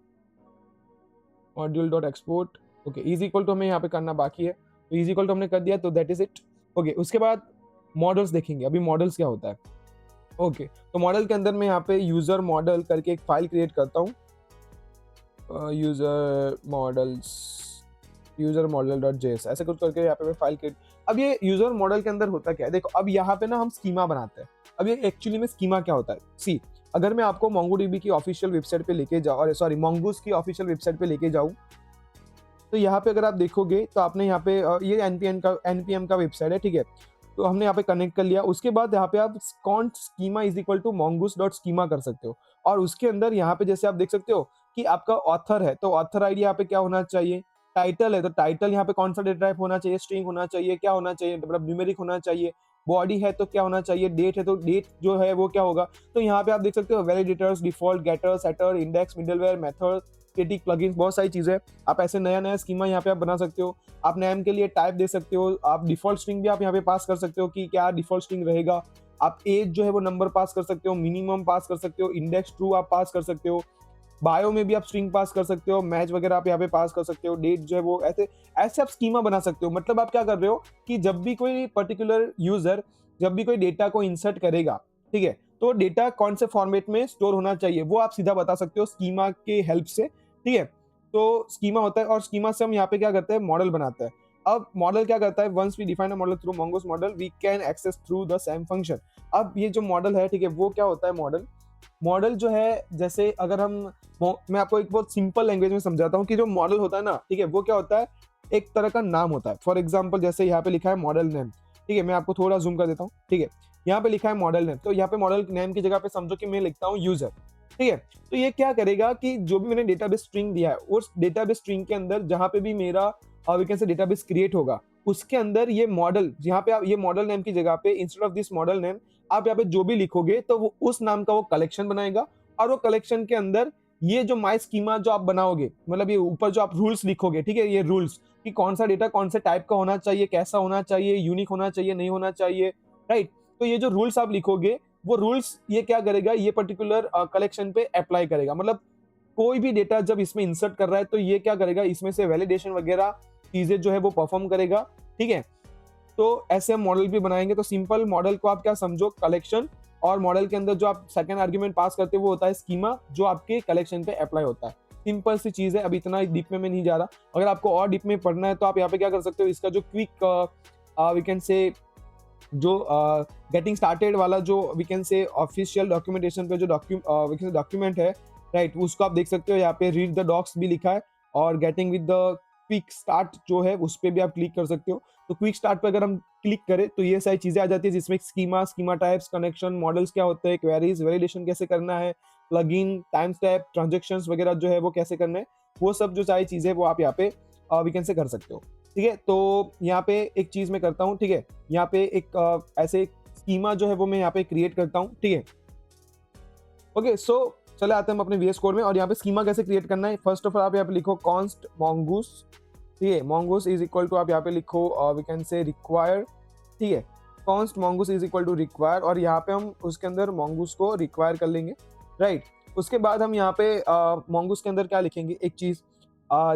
module dot export okay is equal to हमें यहाँ पे करना बाकी है, तो इज इक्वल टू हमने कर दिया, तो दैट इज इट। ओके, उसके बाद मॉडल्स देखेंगे, अभी मॉडल्स क्या होता है। ओके, तो मॉडल के अंदर मैं यहाँ पे यूजर मॉडल करके एक फाइल क्रिएट करता हूँ, यूजर मॉडल डॉट जेएस ऐसे कुछ करके यहाँ पे मैं फाइल क्रिएट। अब ये यूजर मॉडल के अंदर होता क्या है, देखो अब यहाँ पे ना हम स्कीमा बनाते हैं। अब ये एक्चुअली में स्कीमा क्या होता है, सी अगर मैं आपको MongoDB की ऑफिशियल वेबसाइट पे लेके जाऊँ, और सॉरी Mongoose की ऑफिशियल वेबसाइट पे लेके जाऊँ, तो यहाँ पे अगर आप देखोगे तो आपने यहाँ पे ये npm का वेबसाइट है। ठीक है, तो हमने यहाँ पे कनेक्ट कर लिया। उसके बाद यहाँ पे आप const schema is equal to mongoose dot schema कर सकते हो, और उसके अंदर यहाँ पे जैसे आप देख सकते हो कि आपका ऑथर है, तो ऑथर आईडी यहाँ पे क्या होना चाहिए, टाइटल है तो टाइटल यहाँ पे कौन सा डेटा टाइप होना चाहिए, स्ट्रिंग होना चाहिए, क्या होना चाहिए, मतलब न्यूमेरिक होना चाहिए, बॉडी है तो क्या होना चाहिए, डेट है तो डेट जो है वो क्या होगा। तो यहाँ पे आप देख सकते हो validators, default, getter, setter, index, middleware, method, static plugins, बहुत सारी चीजें। आप ऐसे नया नया स्कीमा यहाँ पे आप बना सकते हो। आप नेम के लिए टाइप दे सकते हो, आप डिफॉल्ट स्ट्रिंग भी आप यहाँ पे पास कर सकते हो कि क्या डिफॉल्ट स्ट्रिंग रहेगा। आप एज जो है वो नंबर पास कर सकते हो, मिनिमम पास कर सकते हो, इंडेक्स ट्रू आप पास कर सकते हो, बायो में भी आप स्ट्रिंग पास कर सकते हो, मैच वगैरह आप यहाँ पे पास कर सकते हो, डेट जो है वो ऐसे ऐसे आप स्कीमा बना सकते हो। मतलब आप क्या कर रहे हो कि जब भी कोई पर्टिकुलर यूजर जब भी कोई डेटा को इंसर्ट करेगा, ठीक है, तो डेटा कौन से फॉर्मेट में स्टोर होना चाहिए वो आप सीधा बता सकते हो स्कीमा के हेल्प से। ठीक है, तो स्कीमा होता है, और स्कीमा से हम यहाँ पे क्या करते हैं, मॉडल बनाते हैं। अब मॉडल क्या करता है, once we define a model through Mongoose model we can access through the same function. अब ये जो मॉडल है, ठीक है, वो क्या होता है, मॉडल जो है, जैसे अगर मैं आपको एक बहुत सिंपल लैंग्वेज में समझाता हूँ कि जो मॉडल होता है ना, ठीक है, वो क्या होता है, एक तरह का नाम होता है। फॉर एग्जाम्पल जैसे यहाँ पे लिखा है मॉडल नेम, ठीक है, मैं आपको थोड़ा जूम कर देता हूँ, ठीक है, यहाँ पे लिखा है मॉडल नेम, तो यहाँ पे मॉडल नेम की जगह पे समझो कि मैं लिखता हूँ यूजर, ठीक है। तो ये क्या करेगा कि जो भी मैंने डेटाबेस स्ट्रिंग दिया है, उस डेटाबेस स्ट्रिंग के अंदर जहां पे भी मेरा we can say database create होगा, उसके अंदर ये मॉडल, जहां पे आप ये मॉडल नेम की जगह पे instead of this model name आप यहाँ पे जो भी लिखोगे तो वो उस नाम का वो कलेक्शन बनाएगा, और वो कलेक्शन के अंदर ये जो माई स्कीमा जो आप बनाओगे, मतलब ये ऊपर जो आप रूल्स लिखोगे, ठीक है, ये रूल्स कि कौन सा डेटा कौन से टाइप का होना चाहिए, कैसा होना चाहिए, यूनिक होना चाहिए, नहीं होना चाहिए, राइट। तो ये जो रूल्स आप लिखोगे, वो रूल्स ये क्या करेगा, ये पर्टिकुलर कलेक्शन पे अप्लाई करेगा। मतलब कोई भी डेटा जब इसमें इंसर्ट कर रहा है तो ये क्या करेगा, इसमें से वैलिडेशन वगैरह चीजें जो है वो परफॉर्म करेगा, ठीक है। तो ऐसे हम मॉडल भी बनाएंगे। तो सिंपल मॉडल को आप क्या समझो, कलेक्शन, और मॉडल के अंदर जो आप सेकंड आर्गुमेंट पास करते हो वो होता है स्कीमा, जो आपके कलेक्शन पे अप्लाई होता है। सिंपल सी चीज है, अभी इतना डीप में मैं नहीं जा रहा। अगर आपको और डीप में पढ़ना है तो आप यहाँ पे क्या कर सकते हो, इसका जो क्विक वी कैन से जो गेटिंग स्टार्टेड वाला जो we can say official documentation पे जो डॉक्यूमेंट है, राइट, उसको आप देख सकते हो। यहाँ पे रीड द डॉक्स भी लिखा है, और getting with the quick start जो है उस पर भी आप क्लिक कर सकते हो। तो क्विक स्टार्ट पे अगर हम क्लिक करें तो ये सारी चीजें आ जाती है, जिसमें schema, schema types, connection, models क्या होते हैं, क्वेरीज, वैलिडेशन कैसे करना है, प्लगइन, टाइम स्टैम्प, ट्रांजेक्शंस वगैरह जो है वो कैसे करना है, वो सब जो सारी चीजें वो आप यहाँ पे वी कैन से कर सकते हो, ठीक है। तो यहाँ पे एक चीज मैं करता हूँ, ठीक है, यहाँ पे एक ऐसे स्कीमा जो है वो मैं यहाँ पे क्रिएट करता हूँ, ठीक है। ओके, सो चले आते हैं हम अपने VS कोड में, और यहाँ पे स्कीमा कैसे क्रिएट करना है। फर्स्ट ऑफ ऑल आप यहाँ पे लिखो कॉन्स्ट mongoose, ठीक है, mongoose इज इक्वल टू आप यहाँ पे लिखो वी कैन से रिक्वायर, ठीक है, const mongoose is equal to require, और यहाँ पे हम उसके अंदर mongoose को रिक्वायर कर लेंगे, राइट। उसके बाद हम यहाँ पे mongoose के अंदर क्या लिखेंगे, एक चीज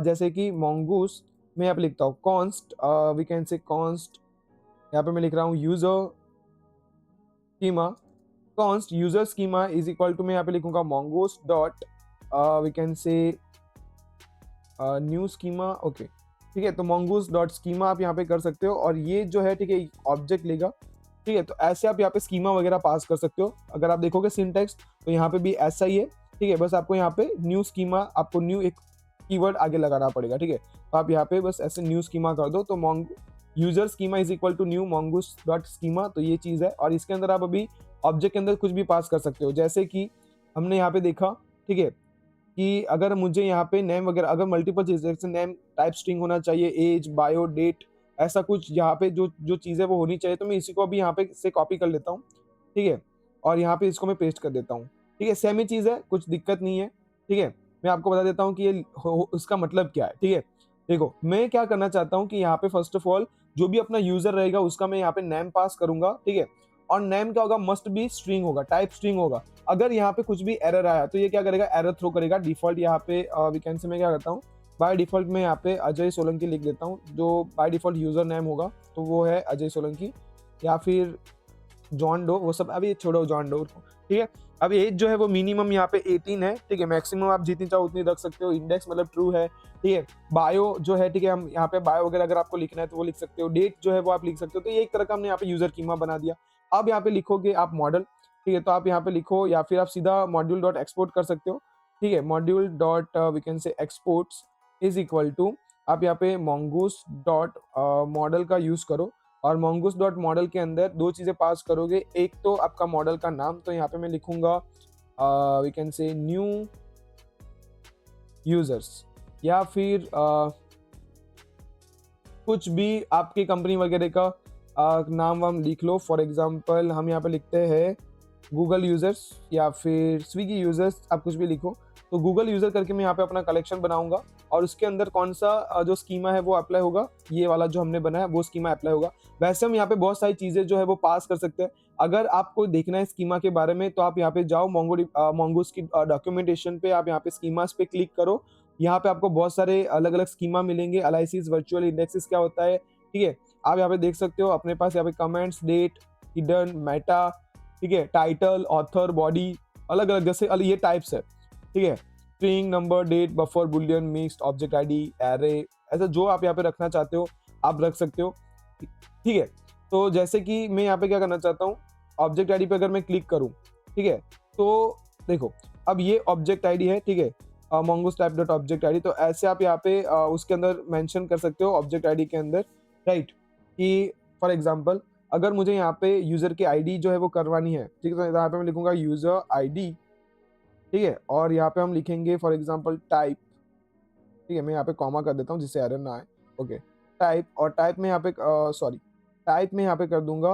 जैसे कि mongoose मैं यहाँ पे लिखता हूँ const we can say const, यहाँ पे मैं लिख रहा हूँ user schema, const user schema is equal to मैं यहाँ पे लिखूंगा mongoose dot we can say new schema, okay, ठीक है। तो mongoose डॉट स्कीमा आप यहाँ पे कर सकते हो, और ये जो है, ठीक है, ऑब्जेक्ट लेगा, ठीक है। तो ऐसे आप यहाँ पे स्कीमा वगैरह पास कर सकते हो। अगर आप देखोगे सिंटैक्स तो यहाँ पे भी ऐसा ही है, ठीक है। बस आपको यहाँ पे न्यू स्कीमा, आपको न्यू एक कीवर्ड आगे लगाना पड़ेगा, ठीक है। तो आप यहाँ पे बस ऐसे न्यू स्कीमा कर दो, तो user schema is equal to new mongoose dot schema, तो ये चीज है। और इसके अंदर आप अभी ऑब्जेक्ट के अंदर कुछ भी पास कर सकते हो, जैसे कि हमने यहाँ पे देखा, ठीक है, कि अगर मुझे यहाँ पे नेम वगैरह, अगर मल्टीपल चीज जैसे नेम टाइप स्ट्रिंग होना चाहिए, एज, बायो, डेट, ऐसा कुछ यहाँ पे जो जो चीज़ें वो होनी चाहिए, तो मैं इसी को अभी यहाँ पे से कॉपी कर लेता हूँ, ठीक है, और यहाँ पे इसको मैं पेस्ट कर देता हूँ, ठीक है। सेम ही चीज़ है, कुछ दिक्कत नहीं है, ठीक है। मैं आपको बता देता हूँ कि ये उसका मतलब क्या है, ठीक है। देखो मैं क्या करना चाहता हूँ कि यहाँ पे फर्स्ट ऑफ ऑल जो भी अपना यूजर रहेगा उसका मैं यहाँ पे नेम पास करूंगा, ठीक है। और नेम क्या होगा, मस्ट बी स्ट्रिंग होगा, टाइप स्ट्रिंग होगा। अगर यहाँ पे कुछ भी एरर आया तो ये क्या करेगा, एरर थ्रो करेगा। डिफॉल्ट यहाँ पे वी कैन से मैं क्या करता हूँ, बाय डिफॉल्ट में यहाँ पे अजय सोलंकी लिख देता हूँ, जो बाय डिफॉल्ट यूजर नेम होगा तो वो है अजय सोलंकी, या फिर जॉन डो, वो सब अभी छोड़ो जॉन डो को, ठीक है। अब एज जो है वो मिनिमम यहाँ पे 18 है, ठीक है। मैक्सिमम आप जितनी चाहो उतनी रख सकते हो। इंडेक्स मतलब ट्रू है, ठीक है। बायो जो है, ठीक है, हम यहाँ पे बायो वगैरह अगर आपको लिखना है तो वो लिख सकते हो। डेट जो है वो आप लिख सकते हो। तो ये एक तरह का हमने यहाँ पे यूजर कीमा बना दिया। अब यहाँ पे लिखोगे आप मॉडल, ठीक है, तो आप यहाँ पे लिखो, या फिर आप सीधा मॉड्यूल डॉट एक्सपोर्ट कर सकते हो, ठीक है। Module dot we can say exports is equal to आप यहाँ पे mongoose डॉट मॉडल का यूज करो, और mongoose डॉट मॉडल के अंदर दो चीजें पास करोगे। एक तो आपका मॉडल का नाम, तो यहाँ पे मैं लिखूंगा we can say new users, या फिर कुछ भी आपकी कंपनी वगैरह का नाम वाम लिख लो। फॉर एग्जांपल हम यहाँ पे लिखते हैं गूगल यूजर्स या फिर स्विगी यूजर्स, आप कुछ भी लिखो। तो गूगल यूजर करके मैं यहाँ पे अपना कलेक्शन बनाऊंगा, और उसके अंदर कौन सा जो स्कीमा है वो अप्लाई होगा, ये वाला जो हमने बनाया वो स्कीमा अप्लाई होगा। वैसे हम यहाँ पे बहुत सारी चीजें जो है वो पास कर सकते हैं। अगर आपको देखना है स्कीमा के बारे में तो आप यहाँ पे जाओ, mongoose की डॉक्यूमेंटेशन पे आप यहाँ पे स्कीमास पे क्लिक करो। यहाँ पे आपको बहुत सारे अलग अलग स्कीमा मिलेंगे। एनालिसिस, वर्चुअल इंडेक्सेस क्या होता है, ठीक है, आप यहाँ पे देख सकते हो। अपने पास यहाँ पे कमेंट्स, डेट, हिडन, मेटा, ठीक है, टाइटल, ऑथर, बॉडी, अलग अलग जैसे ये टाइप्स है, ठीक है। String, number, date, buffer, boolean, mixed, object ID, array, ऐसा जो आप यहाँ पे रखना चाहते हो आप रख सकते हो, ठीक है। तो जैसे कि मैं यहाँ पे क्या करना चाहता हूँ, ऑब्जेक्ट आईडी पे अगर मैं क्लिक करूँ, ठीक है, तो देखो अब ये ऑब्जेक्ट आईडी है, ठीक है। mongoose type dot object ID, तो ऐसे आप यहाँ पे उसके अंदर मेंशन कर सकते हो ऑब्जेक्ट आईडी के अंदर, राइट, कि फॉर एग्जांपल अगर मुझे यहाँ पे यूजर की आईडी जो है वो करवानी है, ठीक है, तो यहाँ पे मैं लिखूंगा यूजर आईडी, ठीक है, और यहाँ पे हम लिखेंगे फॉर एग्जांपल टाइप, ठीक है, मैं यहाँ पे कॉमा कर देता हूँ जिससे एरर ना आए, ओके, टाइप, और टाइप में यहाँ पे सॉरी टाइप में यहाँ पे कर दूंगा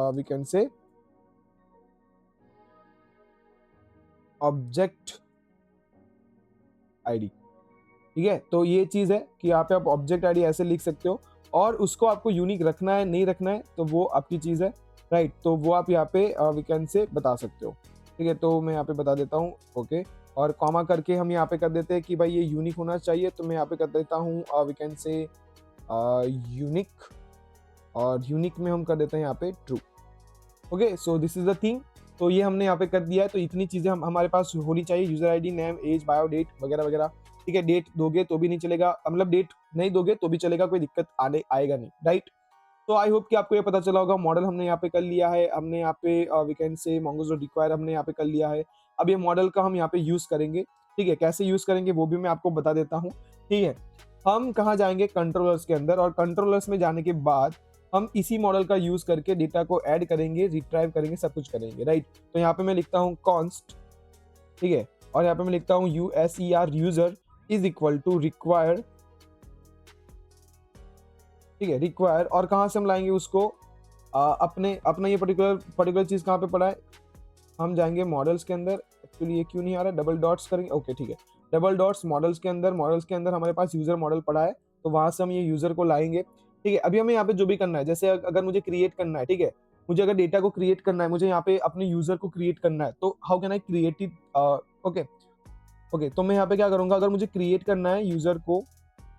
we can say object ID, ठीक है, तो ये चीज है कि यहाँ पे आप ऑब्जेक्ट आईडी ऐसे लिख सकते हो, और उसको आपको यूनिक रखना है नहीं रखना है तो वो आपकी चीज है, राइट, तो वो आप यहाँ पे वी कैन से बता सकते हो, ठीक है, तो मैं यहाँ पे बता देता हूँ, ओके, और कॉमा करके हम यहाँ पे कर देते हैं कि भाई ये यूनिक होना चाहिए, तो मैं यहाँ पे कर देता हूँ वी कैन से यूनिक, और यूनिक में हम कर देते हैं यहाँ पे true, okay, so this is the thing, तो ये हमने यहाँ पे कर दिया है, तो इतनी चीजें हमारे पास होनी चाहिए, user ID, name, age, bio, date वगैरह वगैरह, ठीक है, डेट दोगे तो भी नहीं चलेगा, मतलब डेट नहीं दोगे तो भी चलेगा, कोई दिक्कत आएगा नहीं, राइट, तो आई होप कि आपको ये पता चला होगा, मॉडल हमने यहाँ पे कर लिया है, हमने यहाँ पे we can say mongoose require हमने यहाँ पे कर लिया है, अब ये मॉडल का हम यहाँ पे यूज करेंगे, ठीक है, कैसे यूज करेंगे वो भी मैं आपको बता देता हूँ, ठीक है, हम कहाँ जाएंगे, कंट्रोलर्स के अंदर, और कंट्रोलर्स में जाने के बाद हम इसी मॉडल का यूज करके डेटा को ऐड करेंगे, रिट्राइव करेंगे, सब कुछ करेंगे, राइट, तो यहाँ पे मैं लिखता हूँ कॉन्स्ट, ठीक है, और यहाँ पे मैं लिखता हूँ USER user is equal to require, ठीक है, रिक्वायर, और कहाँ से हम लाएंगे उसको, अपने अपना ये पर्टिकुलर चीज कहाँ पे पड़ा है, हम जाएंगे मॉडल्स के अंदर, एक्चुअली ये क्यों नहीं आ रहा, डबल डॉट्स करेंगे, ओके, ठीक है, डबल डॉट्स मॉडल्स के अंदर हमारे पास यूजर मॉडल पड़ा है, तो वहां से हम ये यूजर को लाएंगे, ठीक है, अभी हमें यहाँ पे जो भी करना है, जैसे अगर मुझे क्रिएट करना है, ठीक है, मुझे अगर डेटा को क्रिएट करना है, मुझे यहाँ पे अपने यूजर को क्रिएट करना है, तो how can I create it, okay, okay, तो मैं यहाँ पे क्या करूंगा, अगर मुझे क्रिएट करना है यूजर को,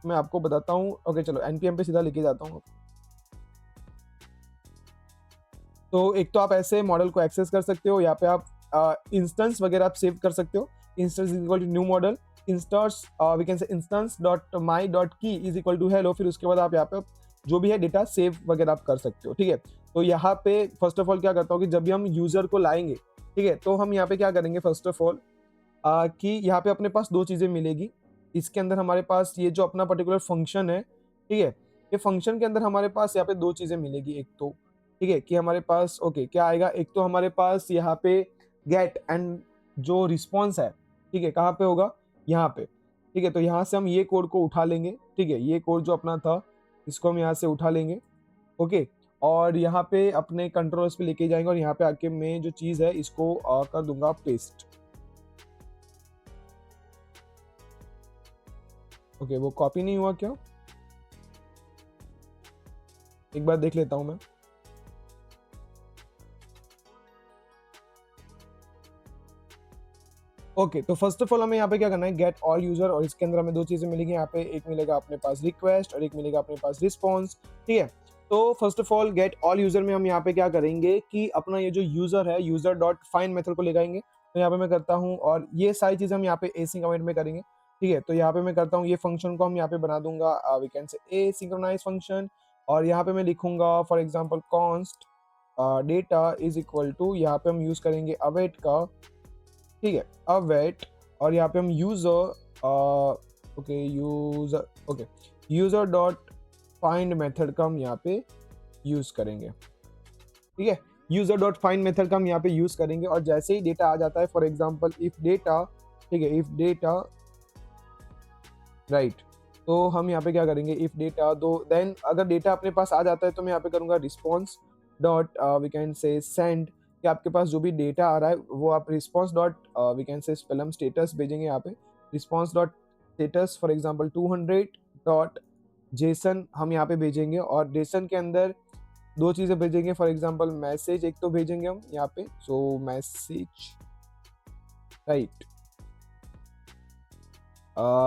मैं आपको बताता हूँ, ओके, चलो npm पे सीधा लेके जाता हूँ, तो एक तो आप ऐसे मॉडल को एक्सेस कर सकते हो, यहाँ पे आप इंस्टेंस वगैरह आप सेव कर सकते हो, instance is equal to new model, instance we can say instance dot my dot key is equal to hello, फिर उसके बाद आप यहाँ पे जो भी है डेटा सेव वगैरह आप कर सकते हो, ठीक है, तो यहाँ पे फर्स्ट ऑफ ऑल क्या करता हूँ कि जब भी हम यूजर को लाएंगे, ठीक है, तो हम यहाँ पे क्या करेंगे फर्स्ट ऑफ ऑल कि यहाँ पे अपने पास दो चीजें मिलेगी, इसके अंदर हमारे पास ये जो अपना पर्टिकुलर फंक्शन है, ठीक है, ये फंक्शन के अंदर हमारे पास यहाँ पे दो चीजें मिलेगी, एक तो ठीक है कि हमारे पास ओके क्या आएगा, एक तो हमारे पास यहाँ पे गेट एंड जो रिस्पॉन्स है, ठीक है, कहाँ पे होगा, यहाँ पे, ठीक है, तो यहाँ से हम ये कोड को उठा लेंगे, ठीक है, ये कोड जो अपना था इसको हम यहाँ से उठा लेंगे, ओके, और यहाँ पे अपने कंट्रोलर्स पे लेके जाएंगे, और यहाँ पे आके मैं जो चीज है इसको कर दूंगा पेस्ट, ओके, वो कॉपी नहीं हुआ क्या, एक बार देख लेता हूं मैं, ओके, तो फर्स्ट ऑफ ऑल हमें यहाँ पे क्या करना है, गेट ऑल यूजर, और इसके अंदर हमें दो चीजें मिलेगी, यहाँ पे एक मिलेगा अपने पास रिक्वेस्ट और एक मिलेगा अपने पास रिस्पॉन्स, ठीक है, तो first of all get all user में हम यहाँ पे क्या करेंगे कि अपना ये जो यूजर है यूजर डॉट फाइंड मेथड को ले आएंगे, तो यहाँ पे मैं करता हूँ, और ये सारी चीजें हम यहाँ पे ए सिंक्रोनाइज में करेंगे, ठीक है, तो यहाँ पे मैं करता हूँ ये फंक्शन को हम यहाँ पे बना दूंगा वी कैन से ए सिंक्रोनाइज फंक्शन, और यहाँ पे मैं लिखूंगा for example const data is equal to, यहाँ पे हम यूज करेंगे अवेट का, ठीक है, अवेट, और यहाँ पे हम user okay user okay user dot find method का हम यहाँ पे यूज करेंगे, ठीक है, यूजर डॉट फाइंड मेथड का हम यहाँ पे यूज करेंगे, और जैसे ही डेटा आ जाता है फॉर एग्जांपल इफ डेटा, ठीक है, इफ डेटा, राइट, तो हम यहाँ पे क्या करेंगे, इफ डेटा दो, देन अगर डेटा अपने पास आ जाता है तो मैं यहाँ पे करूंगा response dot we can say send, कि आपके पास जो भी डेटा आ रहा है वो आप रिस्पॉन्स डॉट वी कैन से स्पेलम स्टेटस भेजेंगे, यहाँ पे response dot status for example 200 dot JSON हम यहाँ पे भेजेंगे, और जेसन के अंदर दो चीज़ें भेजेंगे, फॉर एग्जांपल मैसेज एक तो भेजेंगे हम यहाँ पे, so message, right,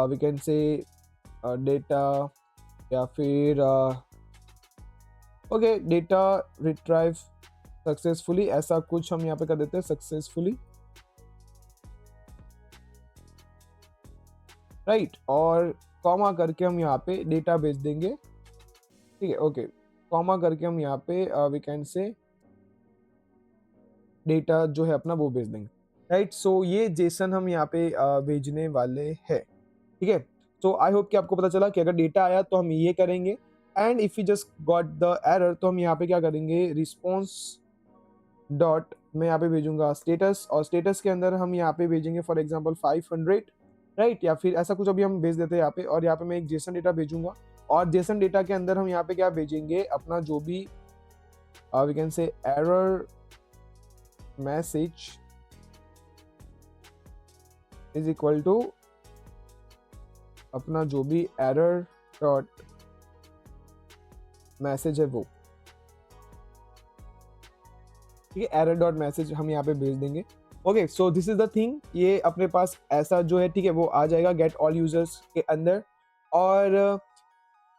we can say data, या फिर ओके डेटा रिट्राइव सक्सेसफुली, ऐसा कुछ हम यहाँ पे कर देते हैं सक्सेसफुली, राइट, और कॉमा करके हम यहाँ पे डेटा भेज देंगे, ठीक है, ओके, कॉमा करके हम यहाँ पे वी कैन से डेटा जो है अपना वो भेज देंगे, राइट। सो ये जेसन हम यहाँ पे भेजने वाले हैं, ठीक है। सो आई होप कि आपको पता चला कि अगर डेटा आया तो हम ये करेंगे, and if you just got the error तो हम यहाँ पे क्या करेंगे, रिस्पॉन्स डॉट मैं यहाँ पे भेजूंगा स्टेटस, और स्टेटस के अंदर हम यहाँ पे भेजेंगे फॉर एग्जांपल 500, राइट, या फिर ऐसा कुछ अभी हम भेज देते हैं यहाँ पे। और यहाँ पे मैं एक जेसन डेटा भेजूंगा, और जेसन डेटा के अंदर हम यहाँ पे क्या भेजेंगे, अपना जो भी we can say error message is equal to अपना जो भी एरर डॉट मैसेज है वो, ठीक है, एरर डॉट मैसेज हम यहाँ पे भेज देंगे। Okay, so this is the thing, ये अपने पास ऐसा जो है, ठीक है, वो आ जाएगा गेट ऑल यूजर्स के अंदर। और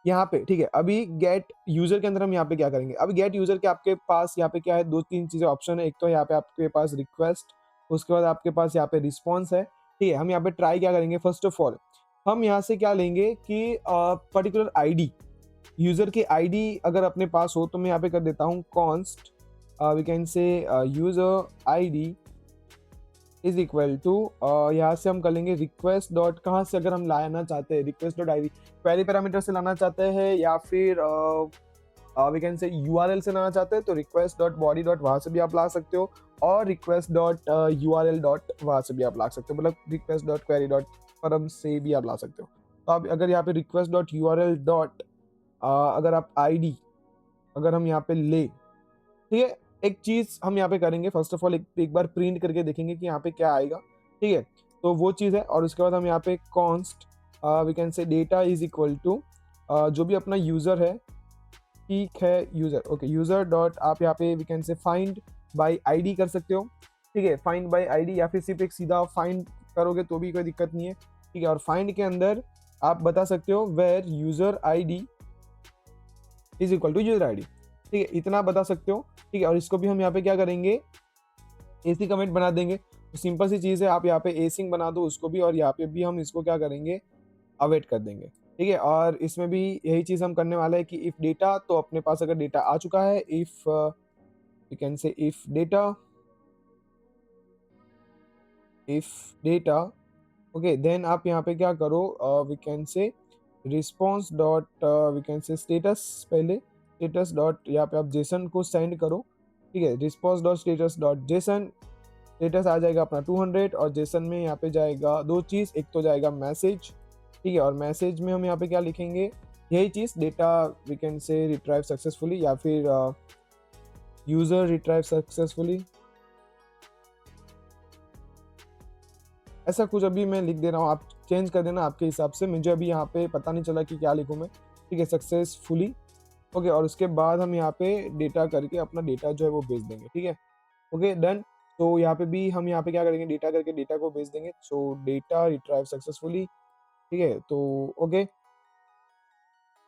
यहाँ पे ठीक है, अभी गेट यूजर के अंदर हम यहाँ पे क्या करेंगे, अभी गेट यूजर के आपके पास यहाँ पे क्या है, दो तीन चीजें ऑप्शन है। एक तो यहाँ पे आपके पास रिक्वेस्ट, उसके बाद आपके पास यहाँ पे रिस्पॉन्स है, ठीक है। हम यहाँ पे ट्राई क्या करेंगे, फर्स्ट ऑफ ऑल हम यहाँ से क्या लेंगे कि पर्टिकुलर आईडी, यूजर की आईडी अगर अपने पास हो तो मैं यहाँ पे कर देता हूँ const we can say user ID is equal to, यहाँ से हम कर लेंगे रिक्वेस्ट डॉट, कहाँ से अगर हम लाना चाहते हैं request dot ID, query parameter से लाना चाहते हैं या फिर वी कैन से यूआरएल से लाना चाहते हैं तो रिक्वेस्ट डॉट बॉडी डॉट वहाँ से भी आप ला सकते हो, और रिक्वेस्ट डॉट यूआरएल डॉट वहाँ से भी आप ला सकते हो, मतलब request dot query dot form से भी आप ला सकते हो। तो आप अगर यहाँ पे रिक्वेस्ट डॉट यूआरएल डॉट अगर आप आईडी अगर हम यहाँ पे ले, ठीक है, एक चीज हम यहाँ पे करेंगे, फर्स्ट ऑफ ऑल एक बार प्रिंट करके देखेंगे कि यहाँ पे क्या आएगा, ठीक है। तो वो चीज़ है, और उसके बाद हम यहाँ पे const we can say data is equal to जो भी अपना यूज़र है, ठीक है, यूज़र, ओके, यूज़र डॉट आप यहाँ पे we can say find by ID कर सकते हो, ठीक है, फाइंड बाय आईडी, या फिर सिर्फ एक सीधा फाइंड करोगे तो भी कोई दिक्कत नहीं है, ठीक है। और फाइंड के अंदर आप बता सकते हो where user ID is equal to user ID, ठीक है, इतना बता सकते हो, ठीक है। और इसको भी हम यहाँ पे क्या करेंगे, एसी कमेंट बना देंगे। तो सिंपल सी चीज़ है, आप यहाँ पे एसिंग बना दो उसको भी, और यहाँ पे भी हम इसको क्या करेंगे, अवेट कर देंगे, ठीक है। और इसमें भी यही चीज़ हम करने वाले हैं कि इफ़ डेटा, तो अपने पास अगर डेटा आ चुका है, if you can say if data okay, then आप यहाँ पे क्या करो, we can say response dot we can say status, पहले स्टेटस डॉट यहाँ पे आप जेसन को सेंड करो, ठीक है, response dot status dot JSON, status आ जाएगा अपना 200, और जेसन में यहाँ पे जाएगा दो चीज़, एक तो जाएगा मैसेज, ठीक है, और मैसेज में हम यहाँ पे क्या लिखेंगे, यही चीज़, data we can say retrieve successfully, या फिर यूज़र रिट्राइव सक्सेसफुली, ऐसा कुछ अभी मैं लिख दे रहा हूँ, आप चेंज कर देना आपके हिसाब से, मुझे अभी यहाँ पे पता नहीं चला कि क्या लिखूँ मैं, ठीक है, सक्सेसफुली, ओके। और उसके बाद हम यहाँ पे डेटा करके अपना डेटा जो है वो भेज देंगे, ठीक है, ओके, डन। तो यहाँ पे भी हम यहाँ पे क्या करेंगे, डेटा करके डेटा को भेज देंगे, सो डेटा रिट्राइव सक्सेसफुली, ठीक है, तो ओके,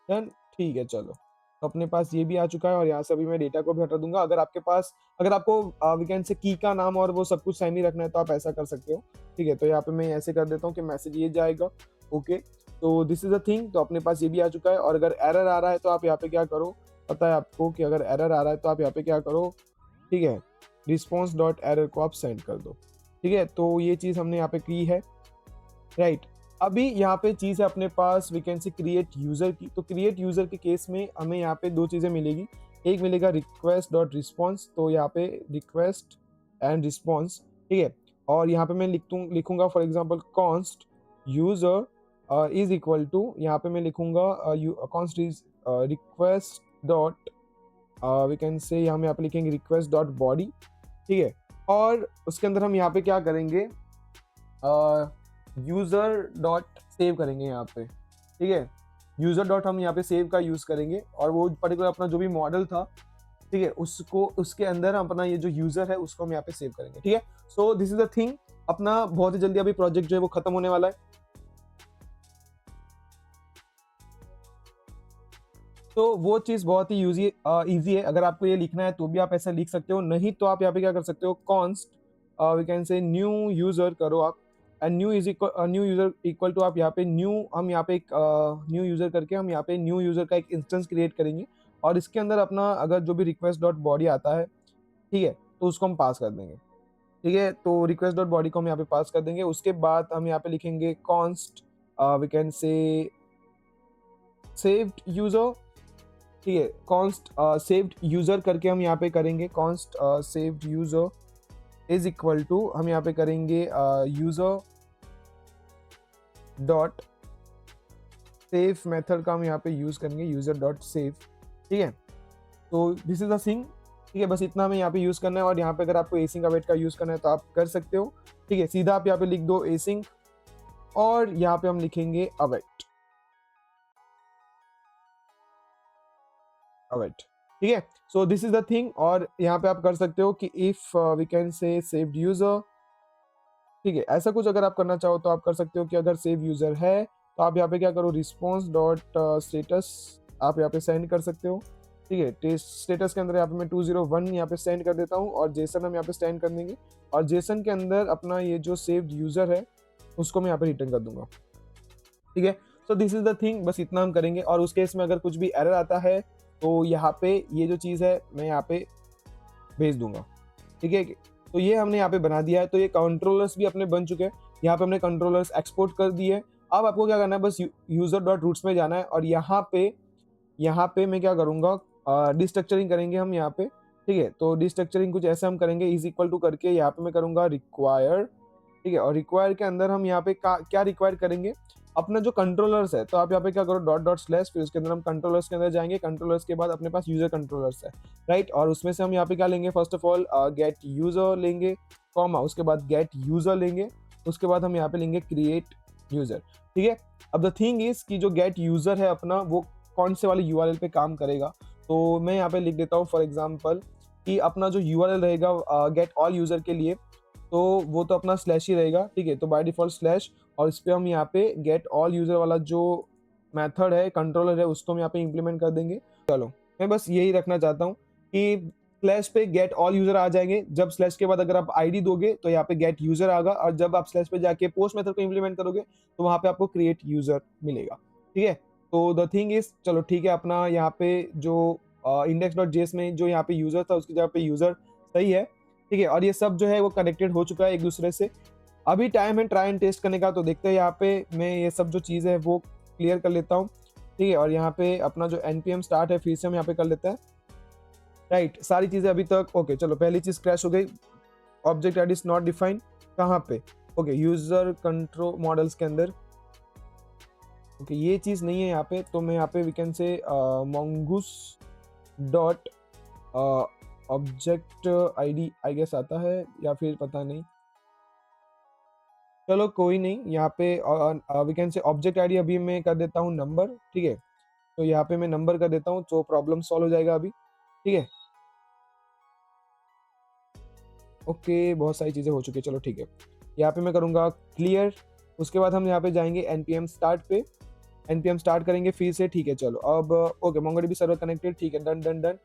डन, ठीक है, चलो। तो अपने पास ये भी आ चुका है, और यहाँ से अभी मैं डेटा को भी हटा दूंगा। अगर आपके पास, अगर आपको वीकेंड से की का नाम और वो सब कुछ सेम ही रखना है तो आप ऐसा कर सकते हो, ठीक है। तो यहाँ पे मैं ऐसे कर देता हूँ कि मैसेज ये जाएगा, ओके। तो दिस इज अ थिंग, तो अपने पास ये भी आ चुका है। और अगर एरर आ रहा है तो आप यहाँ पे क्या करो, पता है आपको कि अगर एरर आ रहा है तो आप यहाँ पे क्या करो, ठीक है, रिस्पॉन्स डॉट एरर को आप सेंड कर दो, ठीक है। तो ये चीज़ हमने यहाँ पे की है, राइट। अभी यहाँ पे चीज़ है अपने पास, we can say create user की। तो क्रिएट यूज़र के केस में हमें यहाँ पे दो चीज़ें मिलेगी, एक मिलेगा रिक्वेस्ट डॉट रिस्पॉन्स, तो यहाँ पे रिक्वेस्ट एंड रिस्पॉन्स, ठीक है। और यहाँ पे मैं लिखूंगा for example const user is equal to, यहाँ पे मैं लिखूंगा const is request dot we can say यहाँ पे लिखेंगे रिक्वेस्ट डॉट बॉडी, ठीक है। और उसके अंदर हम यहाँ पे क्या करेंगे, यूज़र डॉट सेव करेंगे यहाँ पे, ठीक है। यूज़र डॉट हम यहाँ पे सेव का यूज़ करेंगे, और वो पर्टिकुलर अपना जो भी मॉडल था, ठीक है, उसको उसके अंदर हम अपना ये जो यूज़र है उसको हम यहाँ पे सेव करेंगे, ठीक है। So this is the thing, अपना बहुत ही जल्दी अभी प्रोजेक्ट जो है वो खत्म होने वाला है। तो वो चीज़ बहुत ही ईजी है। अगर आपको ये लिखना है तो भी आप ऐसा लिख सकते हो, नहीं तो आप यहाँ पे क्या कर सकते हो, const we can say new user करो आप, and new user equal to आप यहाँ पे हम यहाँ पे एक न्यू यूज़र करके हम यहाँ पे न्यू यूज़र का एक इंस्टेंस क्रिएट करेंगे, और इसके अंदर अपना अगर जो भी रिक्वेस्ट डॉट बॉडी आता है, ठीक है, तो उसको हम पास कर देंगे, ठीक है, तो रिक्वेस्ट डॉट बॉडी को हम यहाँ पे पास कर देंगे। उसके बाद हम यहाँ पे लिखेंगे const we can say saved user, ठीक है, कॉन्स्ट सेव्ड यूजर करके हम यहाँ पे करेंगे const saved user is equal to, हम यहाँ पे करेंगे यूजर डॉट सेव मेथड का हम यहाँ पे यूज करेंगे यूजर डॉट सेव। ठीक है, तो दिस इज द थिंग। ठीक है, बस इतना हमें यहाँ पे यूज करना है। और यहाँ पे अगर आपको एसिंक अवेट का यूज करना है तो आप कर सकते हो। ठीक है, सीधा आप यहाँ पे लिख दो एसिंक और यहाँ पे हम लिखेंगे अवेट अवेट। ठीक है, so this is the thing. और यहाँ पे आप कर सकते हो कि if we can say saved user, ठीक है, ऐसा कुछ अगर आप करना चाहो तो आप कर सकते हो कि अगर सेव यूजर है तो आप यहाँ पे क्या करो, रिस्पॉन्स डॉट स्टेटस आप यहाँ पे सेंड कर सकते हो। ठीक है, टेस्ट स्टेटस के अंदर यहाँ पे मैं 201 यहाँ पे सेंड कर देता हूँ और जेसन हम यहाँ पे सेंड कर देंगे। और जेसन के अंदर अपना ये जो सेव्ड यूजर है उसको मैं यहाँ पे रिटर्न कर दूंगा। ठीक है, so this is the thing, बस इतना हम करेंगे। और उस केस में अगर कुछ भी एरर आता है तो यहाँ पे ये जो चीज़ है मैं यहाँ पे भेज दूंगा। ठीक है, तो ये हमने यहाँ पे बना दिया है। तो ये कंट्रोलर्स भी अपने बन चुके हैं। यहाँ पे हमने कंट्रोलर्स एक्सपोर्ट कर दिए। अब आपको क्या करना है, बस यूजर डॉट रूट्स में जाना है और यहाँ पे मैं क्या करूँगा, डिस्ट्रक्चरिंग करेंगे हम यहाँ पे। ठीक है, तो डिस्ट्रक्चरिंग कुछ ऐसे हम करेंगे, इज इक्वल टू करके यहाँ पे मैं करूँगा रिक्वायर। ठीक है, और रिक्वायर के अंदर हम यहाँ पे क्या रिक्वायर करेंगे, अपना जो कंट्रोलर्स है। तो आप यहाँ पे क्या करो, डॉट डॉट स्लैश, फिर उसके अंदर हम कंट्रोलर्स के अंदर जाएंगे। कंट्रोलर्स के बाद अपने पास यूजर कंट्रोलर्स है, राइट। और उसमें से हम यहाँ पे क्या लेंगे, first of all get user लेंगे, कॉमा, उसके बाद गेट यूजर लेंगे, उसके बाद हम यहाँ पे लेंगे क्रिएट यूजर। ठीक है, अब द थिंग इज कि जो गेट यूजर है अपना, वो कौन से वाले यूआरएल पे काम करेगा। तो मैं यहाँ पे लिख देता हूँ फॉर एग्जाम्पल कि अपना जो यूआरएल रहेगा गेट ऑल यूजर के लिए, तो वो तो अपना स्लैश ही रहेगा। ठीक है, तो बाय डिफॉल्ट स्लैश, और इस पे हम यहाँ पे गेट ऑल यूजर वाला जो मेथड है, कंट्रोलर है, उसको हम यहाँ पे इंप्लीमेंट कर देंगे। चलो, मैं बस यही रखना चाहता हूँ कि स्लैश पे गेट ऑल यूजर आ जाएंगे। जब स्लैश के बाद अगर आप आईडी दोगे तो यहाँ पे गेट यूजर आएगा, और जब आप स्लैश पे जाके पोस्ट मेथड को इंप्लीमेंट करोगे तो वहाँ पे आपको क्रिएट यूजर मिलेगा। ठीक है, तो द थिंग इज, चलो ठीक है, अपना यहाँ पे जो इंडेक्स डॉट जेएस में जो यहाँ पे यूजर था उसकी जगह पे यूजर सही है। ठीक है, और ये सब जो है वो कनेक्टेड हो चुका है एक दूसरे से। अभी टाइम है ट्राई एंड टेस्ट करने का, तो देखते हैं यहाँ पे मैं ये सब जो चीज़ है वो क्लियर कर लेता हूँ। ठीक है, और यहाँ पे अपना जो npm स्टार्ट है फिर से हम यहाँ पे कर लेते हैं, राइट। सारी चीज़ें अभी तक ओके। चलो, पहली चीज़ क्रैश हो गई, object ID is not defined, कहाँ पे, ओके, यूजर कंट्रोल मॉडल्स के अंदर। ओके, ये चीज़ नहीं है यहाँ पे, तो मैं यहाँ पे we can say mongoose dot object ID I guess आता है, या फिर पता नहीं, चलो कोई नहीं। यहाँ पे we can say object ID अभी मैं कर देता हूँ नंबर। ठीक है, तो यहाँ पे मैं नंबर कर देता हूँ, तो प्रॉब्लम सॉल्व हो जाएगा अभी। ठीक है, ओके, बहुत सारी चीज़ें हो चुकी है, चलो ठीक है। यहाँ पे मैं करूँगा क्लियर, उसके बाद हम यहाँ पे जाएंगे npm स्टार्ट पे, npm स्टार्ट करेंगे फिर से। ठीक है, चलो अब ओके, MongoDB सर्वर कनेक्टेड, ठीक है, डन डन डन।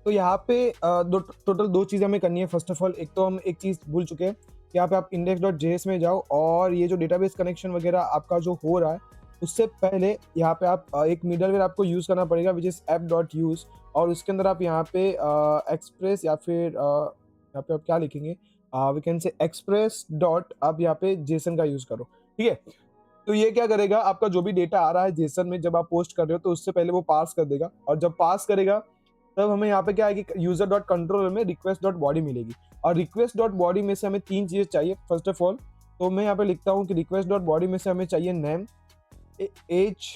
तो यहाँ पे टोटल दो चीज़ें हमें करनी है। फर्स्ट ऑफ ऑल, एक तो हम एक चीज़ भूल चुके हैं, यहाँ पे आप index.js में जाओ और ये जो डेटाबेस कनेक्शन वगैरह आपका जो हो रहा है, उससे पहले यहाँ पे आप एक मिडलवेयर आपको यूज़ करना पड़ेगा, विच इज़ app.use। और उसके अंदर आप यहाँ पे एक्सप्रेस या फिर यहाँ पे आप क्या लिखेंगे, we can say express dot, आप यहाँ पे जेसन का यूज़ करो। ठीक है, तो ये क्या करेगा, आपका जो भी डेटा आ रहा है जेसन में जब आप पोस्ट कर रहे हो तो उससे पहले वो पास कर देगा, और जब पास करेगा तब हमें यहाँ पे क्या आएगी, यूजर डॉट कंट्रोलर में रिक्वेस्ट डॉट बॉडी मिलेगी। और रिक्वेस्ट डॉट बॉडी में से हमें तीन चीज़ें चाहिए। फर्स्ट ऑफ ऑल, तो मैं यहाँ पे लिखता हूँ कि रिक्वेस्ट डॉट बॉडी में से हमें चाहिए नेम, एज,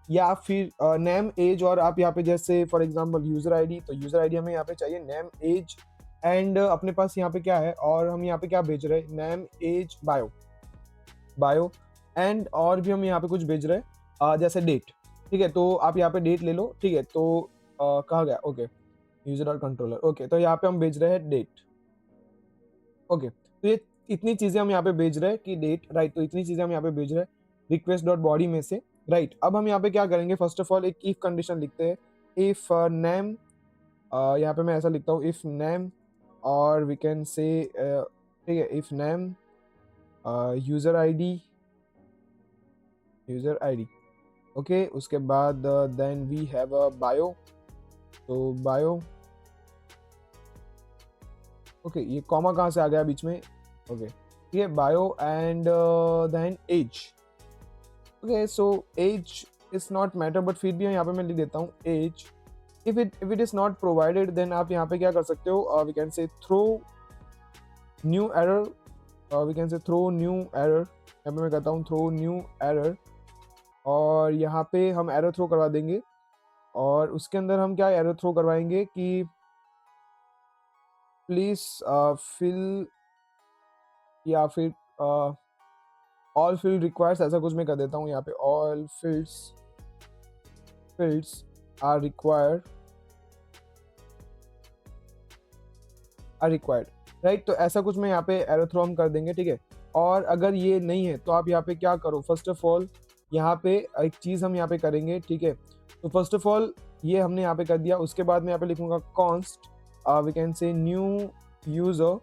या फिर नेम, एज, और आप यहाँ पे जैसे फॉर एग्जांपल यूजर आईडी, तो यूजर आईडी हमें यहाँ पे चाहिए नेम, एज, एंड अपने पास यहाँ पे क्या है, और हम यहाँ पे क्या भेज रहे हैं, नेम, एज, बायो एंड, और भी हम यहाँ पे कुछ भेज रहे हैं जैसे डेट। ठीक है, तो आप यहाँ पे डेट ले लो। ठीक है, तो कहाँ गया, okay, user dot controller, okay, तो यहाँ पे हम भेज रहे हैं डेट। ओके, तो ये इतनी चीज़ें हम यहाँ पे भेज रहे हैं कि डेट, राइट। तो इतनी चीज़ें हम यहाँ पे भेज रहे हैं रिक्वेस्ट डॉट बॉडी में से, राइट। अब हम यहाँ पे क्या करेंगे, फर्स्ट ऑफ ऑल एक इफ कंडीशन लिखते हैं, इफ नेम, यहाँ पे मैं ऐसा लिखता हूँ, इफ नेम, और वी कैन से, ठीक है, if name user ID, okay, उसके बाद then we have a bio, तो बायो, ओके ये कॉमा कहाँ से आ गया बीच में? ओके ठीक है, bio and then age. Okay so age is not matter, but फिर भी यहाँ पे मैं लिख देता हूँ age. If it is not provided then आप यहाँ पे क्या कर सकते हो, we can say throw new error, we can say throw new error. यहाँ पे मैं कहता हूँ थ्रो न्यू एरर, और यहाँ पे हम एरर थ्रो करवा देंगे। और उसके अंदर हम क्या एरर थ्रो करवाएंगे कि प्लीज फिल, या फिर ऑल फील्ड रिक्वायर्स, ऐसा कुछ मैं कर देता हूँ यहाँ पे, all fields are required right. तो ऐसा कुछ मैं यहाँ पे एरर थ्रो हम कर देंगे, ठीक है। और अगर ये नहीं है तो आप यहाँ पे क्या करो, फर्स्ट ऑफ ऑल यहाँ पे एक चीज़ हम यहाँ पे करेंगे, ठीक है। तो फर्स्ट ऑफ ऑल ये हमने यहाँ पे कर दिया, उसके बाद मैं यहाँ पे लिखूंगा const we can say new user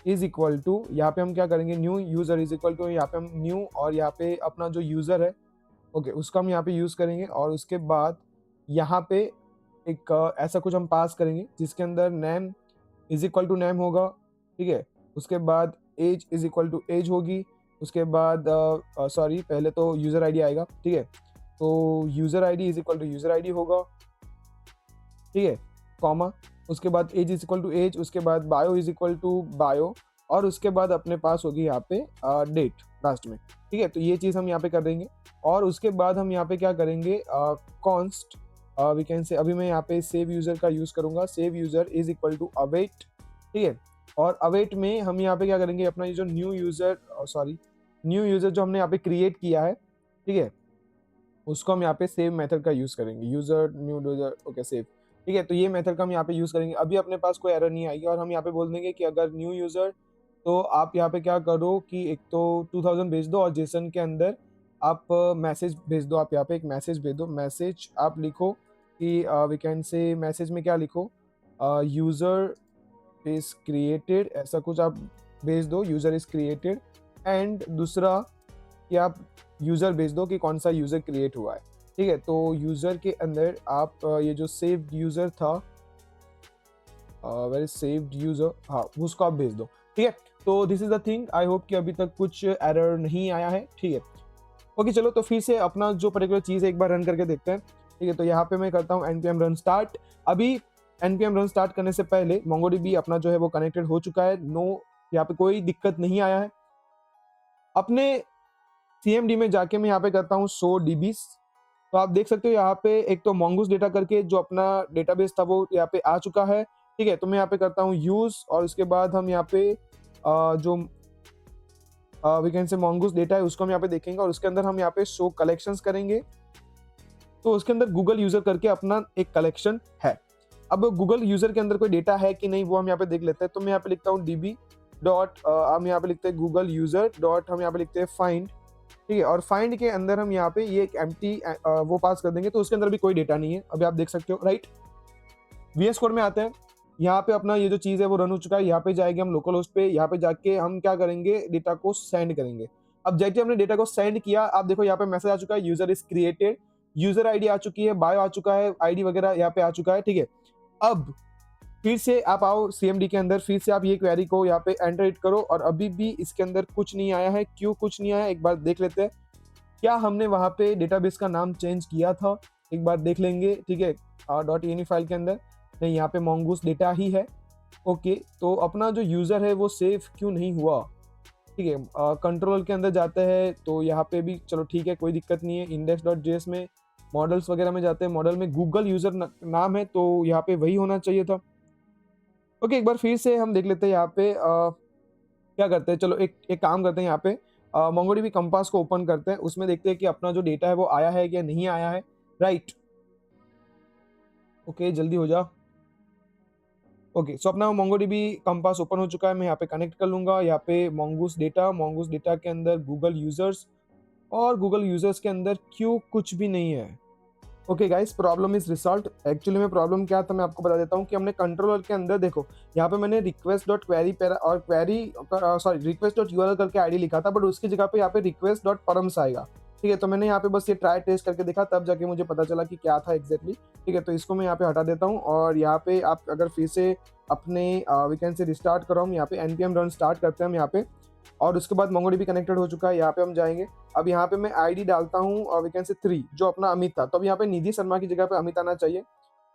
is equal to, यहाँ पे हम क्या करेंगे, new user is equal to, यहाँ पे हम न्यू और यहाँ पे अपना जो यूज़र है ओके उसका हम यहाँ पे यूज़ करेंगे। और उसके बाद यहाँ पे एक ऐसा कुछ हम पास करेंगे जिसके अंदर name is equal to name होगा, ठीक है। उसके बाद age is equal to age होगी। उसके बाद सॉरी पहले तो यूज़र आईडी आएगा, ठीक है। तो user ID is equal to user ID होगा, ठीक है, कॉमा। उसके बाद age is equal to age, उसके बाद bio is equal to bio, और उसके बाद अपने पास होगी यहाँ पे डेट लास्ट में, ठीक है। तो ये चीज़ हम यहाँ पे कर देंगे। और उसके बाद हम यहाँ पे क्या करेंगे, कॉन्स्ट वी कैन से, अभी मैं यहाँ पे सेव यूज़र का यूज़ करूँगा, save user is equal to await, ठीक है। और अवेट में हम यहाँ पे क्या करेंगे, अपना ये जो न्यू यूज़र जो हमने यहाँ पे क्रिएट किया है, ठीक है, उसको हम यहाँ पे सेव मेथड का यूज़ करेंगे, user new user okay save, ठीक है। तो ये मेथड का हम यहाँ पे यूज़ करेंगे। अभी अपने पास कोई एरर नहीं आएगी, और हम यहाँ पे बोल देंगे कि अगर न्यू यूज़र, तो आप यहाँ पे क्या करो कि एक तो 2000 भेज दो, और जेसन के अंदर आप मैसेज भेज दो। आप यहाँ पे एक मैसेज भेज दो, मैसेज आप लिखो कि वी कैन से मैसेज में क्या लिखो, यूज़र इज़ क्रिएटेड, ऐसा कुछ आप भेज दो, यूज़र इज़ क्रिएटेड। एंड दूसरा कि आप यूज़र भेज दो कि कौन सा यूज़र क्रिएट हुआ है, ठीक है। तो यूज़र के अंदर आप ये जो सेव्ड यूज़र था, वेरी सेव्ड यूज़र, हाँ उसको आप भेज दो, ठीक है। तो this is the thing, I hope कि अभी तक कुछ एरर नहीं आया है, ठीक है। ओके चलो, तो फिर से अपना जो पर्टिकुलर चीज़ है एक बार रन करके देखते हैं, ठीक है। तो यहाँ पे मैं करता हूँ npm रन स्टार्ट। अभी npm रन स्टार्ट करने से पहले MongoDB अपना जो है वो कनेक्टेड हो चुका है, नो यहाँ पे कोई दिक्कत नहीं आया है। अपने CMD में जाके मैं यहाँ पे करता हूँ 100 DBs। तो आप देख सकते हो यहाँ पे एक तो mongoose डेटा करके जो अपना डेटाबेस था वो यहाँ पे आ चुका है, ठीक है। तो मैं यहाँ पे करता हूँ यूज, और उसके बाद हम यहाँ पे जो we can say mongoose data है उसको हम यहाँ पे देखेंगे, और उसके अंदर हम यहाँ पे शो कलेक्शंस करेंगे। तो उसके अंदर गूगल यूजर करके अपना एक कलेक्शन है। अब गूगल यूजर के अंदर कोई डेटा है कि नहीं वो हम यहाँ पे देख लेते हैं। तो मैं यहाँ पे लिखता हूँ db डॉट, हम यहाँ पे लिखते हैं गूगल यूजर डॉट, हम यहाँ पे लिखते हैं फाइंड, ठीक है। और फाइंड के अंदर हम यहाँ पे ये एक एम्प्टी वो पास कर देंगे, तो उसके अंदर भी कोई डेटा नहीं है, अभी आप देख सकते हो, राइट। VS कोड में आते हैं, यहाँ पे अपना ये जो चीज़ है वो रन हो चुका है। यहाँ पे जाएंगे हम लोकल होस्ट पे, यहाँ पे जाके हम क्या करेंगे, डेटा को सेंड करेंगे। अब जैसे हमने डेटा को सेंड किया, आप देखो यहाँ पे मैसेज आ चुका है, user is created, user ID आ चुकी है, बायो आ चुका है, आईडी वगैरह यहाँ पे आ चुका है, ठीक है। अब फिर से आप आओ CMD के अंदर, फिर से आप ये क्वेरी को यहाँ पे एंटर इट करो, और अभी भी इसके अंदर कुछ नहीं आया है। क्यों कुछ नहीं आया, एक बार देख लेते हैं। क्या हमने वहाँ पे डेटाबेस का नाम चेंज किया था, एक बार देख लेंगे, ठीक है। .ini फाइल के अंदर नहीं, यहाँ पे mongoose डेटा ही है, ओके। तो अपना जो यूज़र है वो सेव क्यों नहीं हुआ, ठीक है। कंट्रोल के अंदर जाते हैं, तो यहाँ पे भी चलो ठीक है, कोई दिक्कत नहीं है। index.js में मॉडल्स वगैरह में जाते हैं, मॉडल में गूगल यूज़र नाम है, तो यहाँ पे वही होना चाहिए था, ओके। एक बार फिर से हम देख लेते हैं यहाँ पे क्या करते हैं, चलो एक काम करते हैं, यहाँ पे MongoDB कंपास को ओपन करते हैं, उसमें देखते हैं कि अपना जो डेटा है वो आया है या नहीं आया है, राइट। ओके जल्दी हो जा, ओके। सो अपना MongoDB कंपास ओपन हो चुका है, मैं यहाँ पे कनेक्ट कर लूंगा। यहाँ पे mongoose डेटा के अंदर गूगल यूजर्स, और गूगल यूजर्स के अंदर क्यों कुछ भी नहीं है। Okay guys, problem is resolve. Actually में प्रॉब्लम क्या था मैं आपको बता देता हूँ कि हमने कंट्रोलर के अंदर देखो, यहाँ पे मैंने रिक्वेस्ट डॉट क्वेरी पैरा और query sorry request dot URL करके आईडी लिखा था, बट उसकी जगह पे यहाँ पे रिक्वेस्ट डॉट परम्स आएगा, ठीक है, तो मैंने यहाँ पे बस ये ट्राई टेस्ट करके देखा, तब जाके मुझे पता चला कि क्या था एग्जैक्टली। ठीक है, तो इसको मैं यहाँ पे हटा देता हूँ और यहाँ पे आप अगर फिर से अपने वी कैन से रिस्टार्ट कर रहा हूँ, यहाँ पे npm रन स्टार्ट करते हैं हम यहाँ पे, और उसके बाद MongoDB कनेक्टेड हो चुका है। यहाँ पे हम जाएंगे, अब यहाँ पे मैं आईडी डालता हूँ वी कैन से 3 जो अपना अमित था, तो अब यहाँ पे निधि शर्मा की जगह पे अमित आना चाहिए।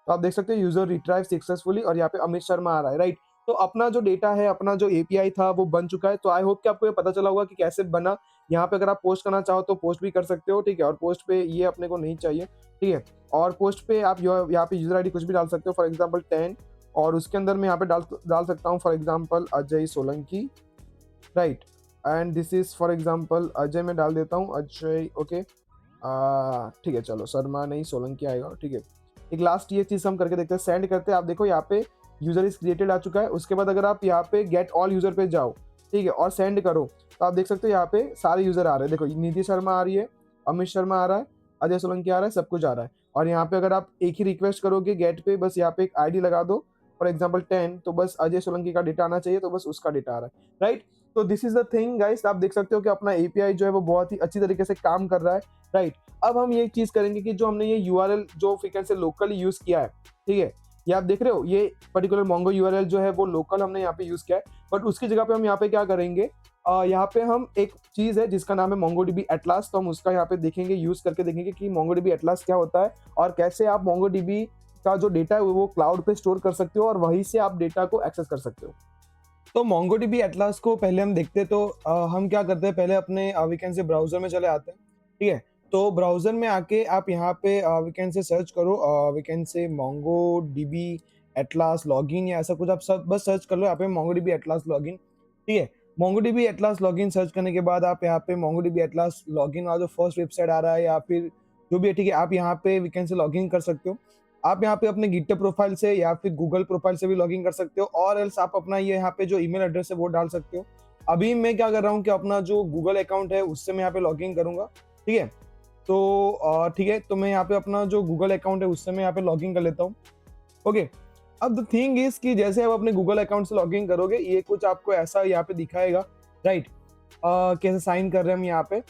तो आप देख सकते हैं यूजर रिट्राइव सक्सेसफुली और यहाँ पे अमित शर्मा आ रहा है, राइट। तो अपना जो डेटा है, अपना जो एपीआई था वो बन चुका है। तो आई होप कि आपको ये पता चला होगा कि कैसे बना। यहाँ पे अगर आप पोस्ट करना चाहो तो पोस्ट भी कर सकते हो, ठीक है, और पोस्ट पे ये अपने को नहीं चाहिए, ठीक है। और पोस्ट पे आप यहाँ पे यूजर आईडी कुछ भी डाल सकते हो, फॉर एग्जाम्पल 10, और उसके अंदर मैं यहाँ पे डाल सकता हूँ for example Ajay Solanki, right. And this is for example Ajay मैं डाल देता हूँ, अजय, ओके, ठीक है, चलो शर्मा नहीं सोलंकी आएगा, ठीक है। एक लास्ट ये चीज हम करके देखते हैं, सेंड करते हैं। आप देखो यहाँ पे यूजर इज क्रिएटेड आ चुका है। उसके बाद अगर आप यहाँ पे गेट ऑल यूजर पे जाओ, ठीक है, और सेंड करो, तो आप देख सकते हो यहाँ पे सारे यूजर आ रहे हैं। देखो निधि शर्मा आ रही है, अमित शर्मा आ रहा है, अजय सोलंकी आ रहा है, सब कुछ आ रहा है। और यहाँ पे अगर आप एक ही रिक्वेस्ट करोगे गेट पे, बस यहाँ पे एक आईडी लगा दो फॉर एग्जाम्पल 10, तो बस अजय सोलंकी का डेटा आना चाहिए, तो बस उसका डेटा आ रहा है, राइट। तो this is the thing guys, आप देख सकते हो कि अपना एपीआई जो है वो बहुत ही अच्छी तरीके से काम कर रहा है, राइट। अब हम ये चीज करेंगे कि जो हमने ये यूआरएल जो फ्रीक्वेंट से लोकली यूज किया है, ठीक है, ये आप देख रहे हो, ये पर्टिकुलर मोंगो यूआरएल जो है वो लोकल हमने यहाँ पे यूज किया है, बट उसकी जगह पे हम यहाँ पे क्या करेंगे, यहाँ पे हम एक चीज है जिसका नाम है MongoDB एटलास, तो हम उसका यहाँ पे देखेंगे, यूज करके देखेंगे कि MongoDB एटलास क्या होता है और कैसे आप MongoDB का जो डेटा है वो क्लाउड पे स्टोर कर सकते हो और वहीं से आप डेटा को एक्सेस कर सकते हो। तो MongoDB एटलास को पहले हम देखते हैं। तो हम क्या करते हैं, पहले अपने वीकेंड से ब्राउजर में चले आते हैं, ठीक है। तो ब्राउजर में आके आप यहाँ पे वीकेंड से सर्च करो, वीकेंड से MongoDB एटलास लॉगिन या ऐसा कुछ आप सब बस सर्च कर लो यहाँ पे MongoDB एटलास लॉगिन, ठीक है। MongoDB एटलास लॉगिन सर्च करने के बाद आप यहाँ पे MongoDB एटलास लॉगिन वाला जो फर्स्ट वेबसाइट आ रहा है या फिर जो भी है, ठीक है, आप यहाँ पे वीकेंड से लॉगिन कर सकते हो। आप यहाँ पे अपने गिटहब प्रोफाइल से या फिर गूगल प्रोफाइल से भी लॉगिन कर सकते हो, और एल्स आप अपना ये यहाँ पे जो ईमेल एड्रेस है वो डाल सकते हो। अभी मैं क्या कर रहा हूँ कि अपना जो गूगल अकाउंट है उससे मैं यहाँ पे लॉगिन करूंगा, ठीक है। तो ठीक है, तो मैं यहाँ पे अपना जो गूगल अकाउंट है उससे मैं यहाँ पे लॉगिन कर लेता हूँ, ओके। अब द थिंग इज कि जैसे आप अपने गूगल अकाउंट से लॉगिन करोगे, ये कुछ आपको ऐसा यहाँ पे दिखाएगा, राइट, कैसे साइन कर रहे हैं हम यहाँ पे,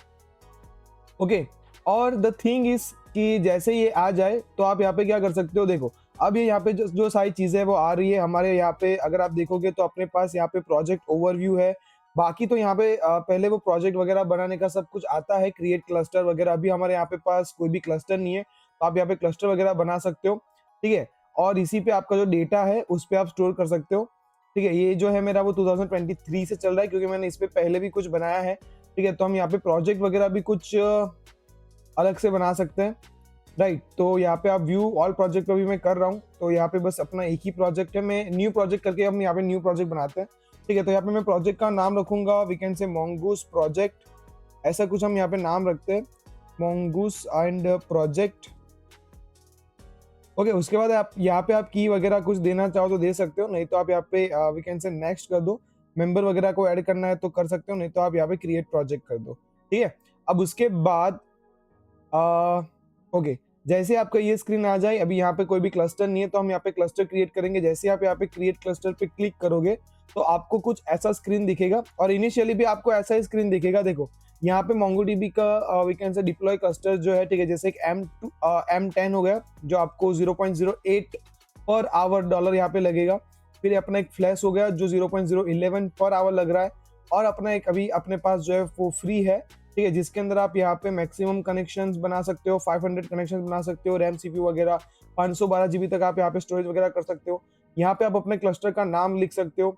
ओके। और द थिंग इज कि जैसे ये आ जाए तो आप यहाँ पे क्या कर सकते हो, देखो अब ये यहाँ पे जो सारी चीजें वो आ रही है हमारे यहाँ पे, अगर आप देखोगे तो अपने पास यहाँ पे प्रोजेक्ट ओवरव्यू है। बाकी तो यहाँ पे पहले वो प्रोजेक्ट वगैरह बनाने का सब कुछ आता है, क्रिएट क्लस्टर वगैरह। अभी हमारे यहाँ पे पास कोई भी क्लस्टर नहीं है, तो आप यहाँ पे क्लस्टर वगैरह बना सकते हो, ठीक है। और इसी पे आपका जो डेटा है उस पर आप स्टोर कर सकते हो, ठीक है। ये जो है मेरा वो 2023 से चल रहा है क्योंकि मैंने इस पे पहले भी कुछ बनाया है, ठीक है। तो हम यहाँ पे प्रोजेक्ट वगैरह भी कुछ अलग से बना सकते हैं, राइट। तो यहाँ पे आप व्यू ऑल प्रोजेक्ट को भी मैं कर रहा हूँ, तो यहाँ पे बस अपना एक ही प्रोजेक्ट है, मैं न्यू प्रोजेक्ट करके हम यहाँ पे न्यू प्रोजेक्ट बनाते हैं, ठीक है। तो यहाँ पे मैं प्रोजेक्ट का नाम रखूंगा वीकेंड से mongoose प्रोजेक्ट, ऐसा कुछ हम यहाँ पे नाम रखते हैं, mongoose एंड प्रोजेक्ट, ओके। उसके बाद आप यहाँ पे आप की वगैरह कुछ देना चाहो तो दे सकते हो, नहीं तो आप यहाँ पे वीकेंड से नेक्स्ट कर दो। मेंबर वगैरह को ऐड करना है तो कर सकते हो, नहीं तो आप यहाँ पे क्रिएट प्रोजेक्ट कर दो, ठीक है। अब उसके बाद ओके, जैसे आपका ये स्क्रीन आ जाए, अभी यहाँ पे कोई भी क्लस्टर नहीं है तो हम यहाँ पे क्लस्टर क्रिएट करेंगे। जैसे आप यहाँ पे क्रिएट क्लस्टर पे क्लिक करोगे तो आपको कुछ ऐसा स्क्रीन दिखेगा, और इनिशियली भी आपको ऐसा ही स्क्रीन दिखेगा। देखो यहाँ पे MongoDB का वीकेंड से डिप्लॉय क्लस्टर जो है, ठीक है, जैसे एक M10 हो गया जो आपको 0.08 पर आवर डॉलर यहाँ पे लगेगा। फिर अपना एक फ्लैश हो गया जो 0.011 पर आवर लग रहा है, और अपना एक अभी अपने पास जो है वो फ्री है, ठीक है, जिसके अंदर आप यहाँ पे मैक्सिमम कनेक्शंस बना सकते हो, 500 कनेक्शंस बना सकते हो, रैम सीपीयू वगैरह 512 जीबी तक आप यहाँ पे स्टोरेज वगैरह कर सकते हो। यहाँ पे आप अपने क्लस्टर का नाम लिख सकते हो,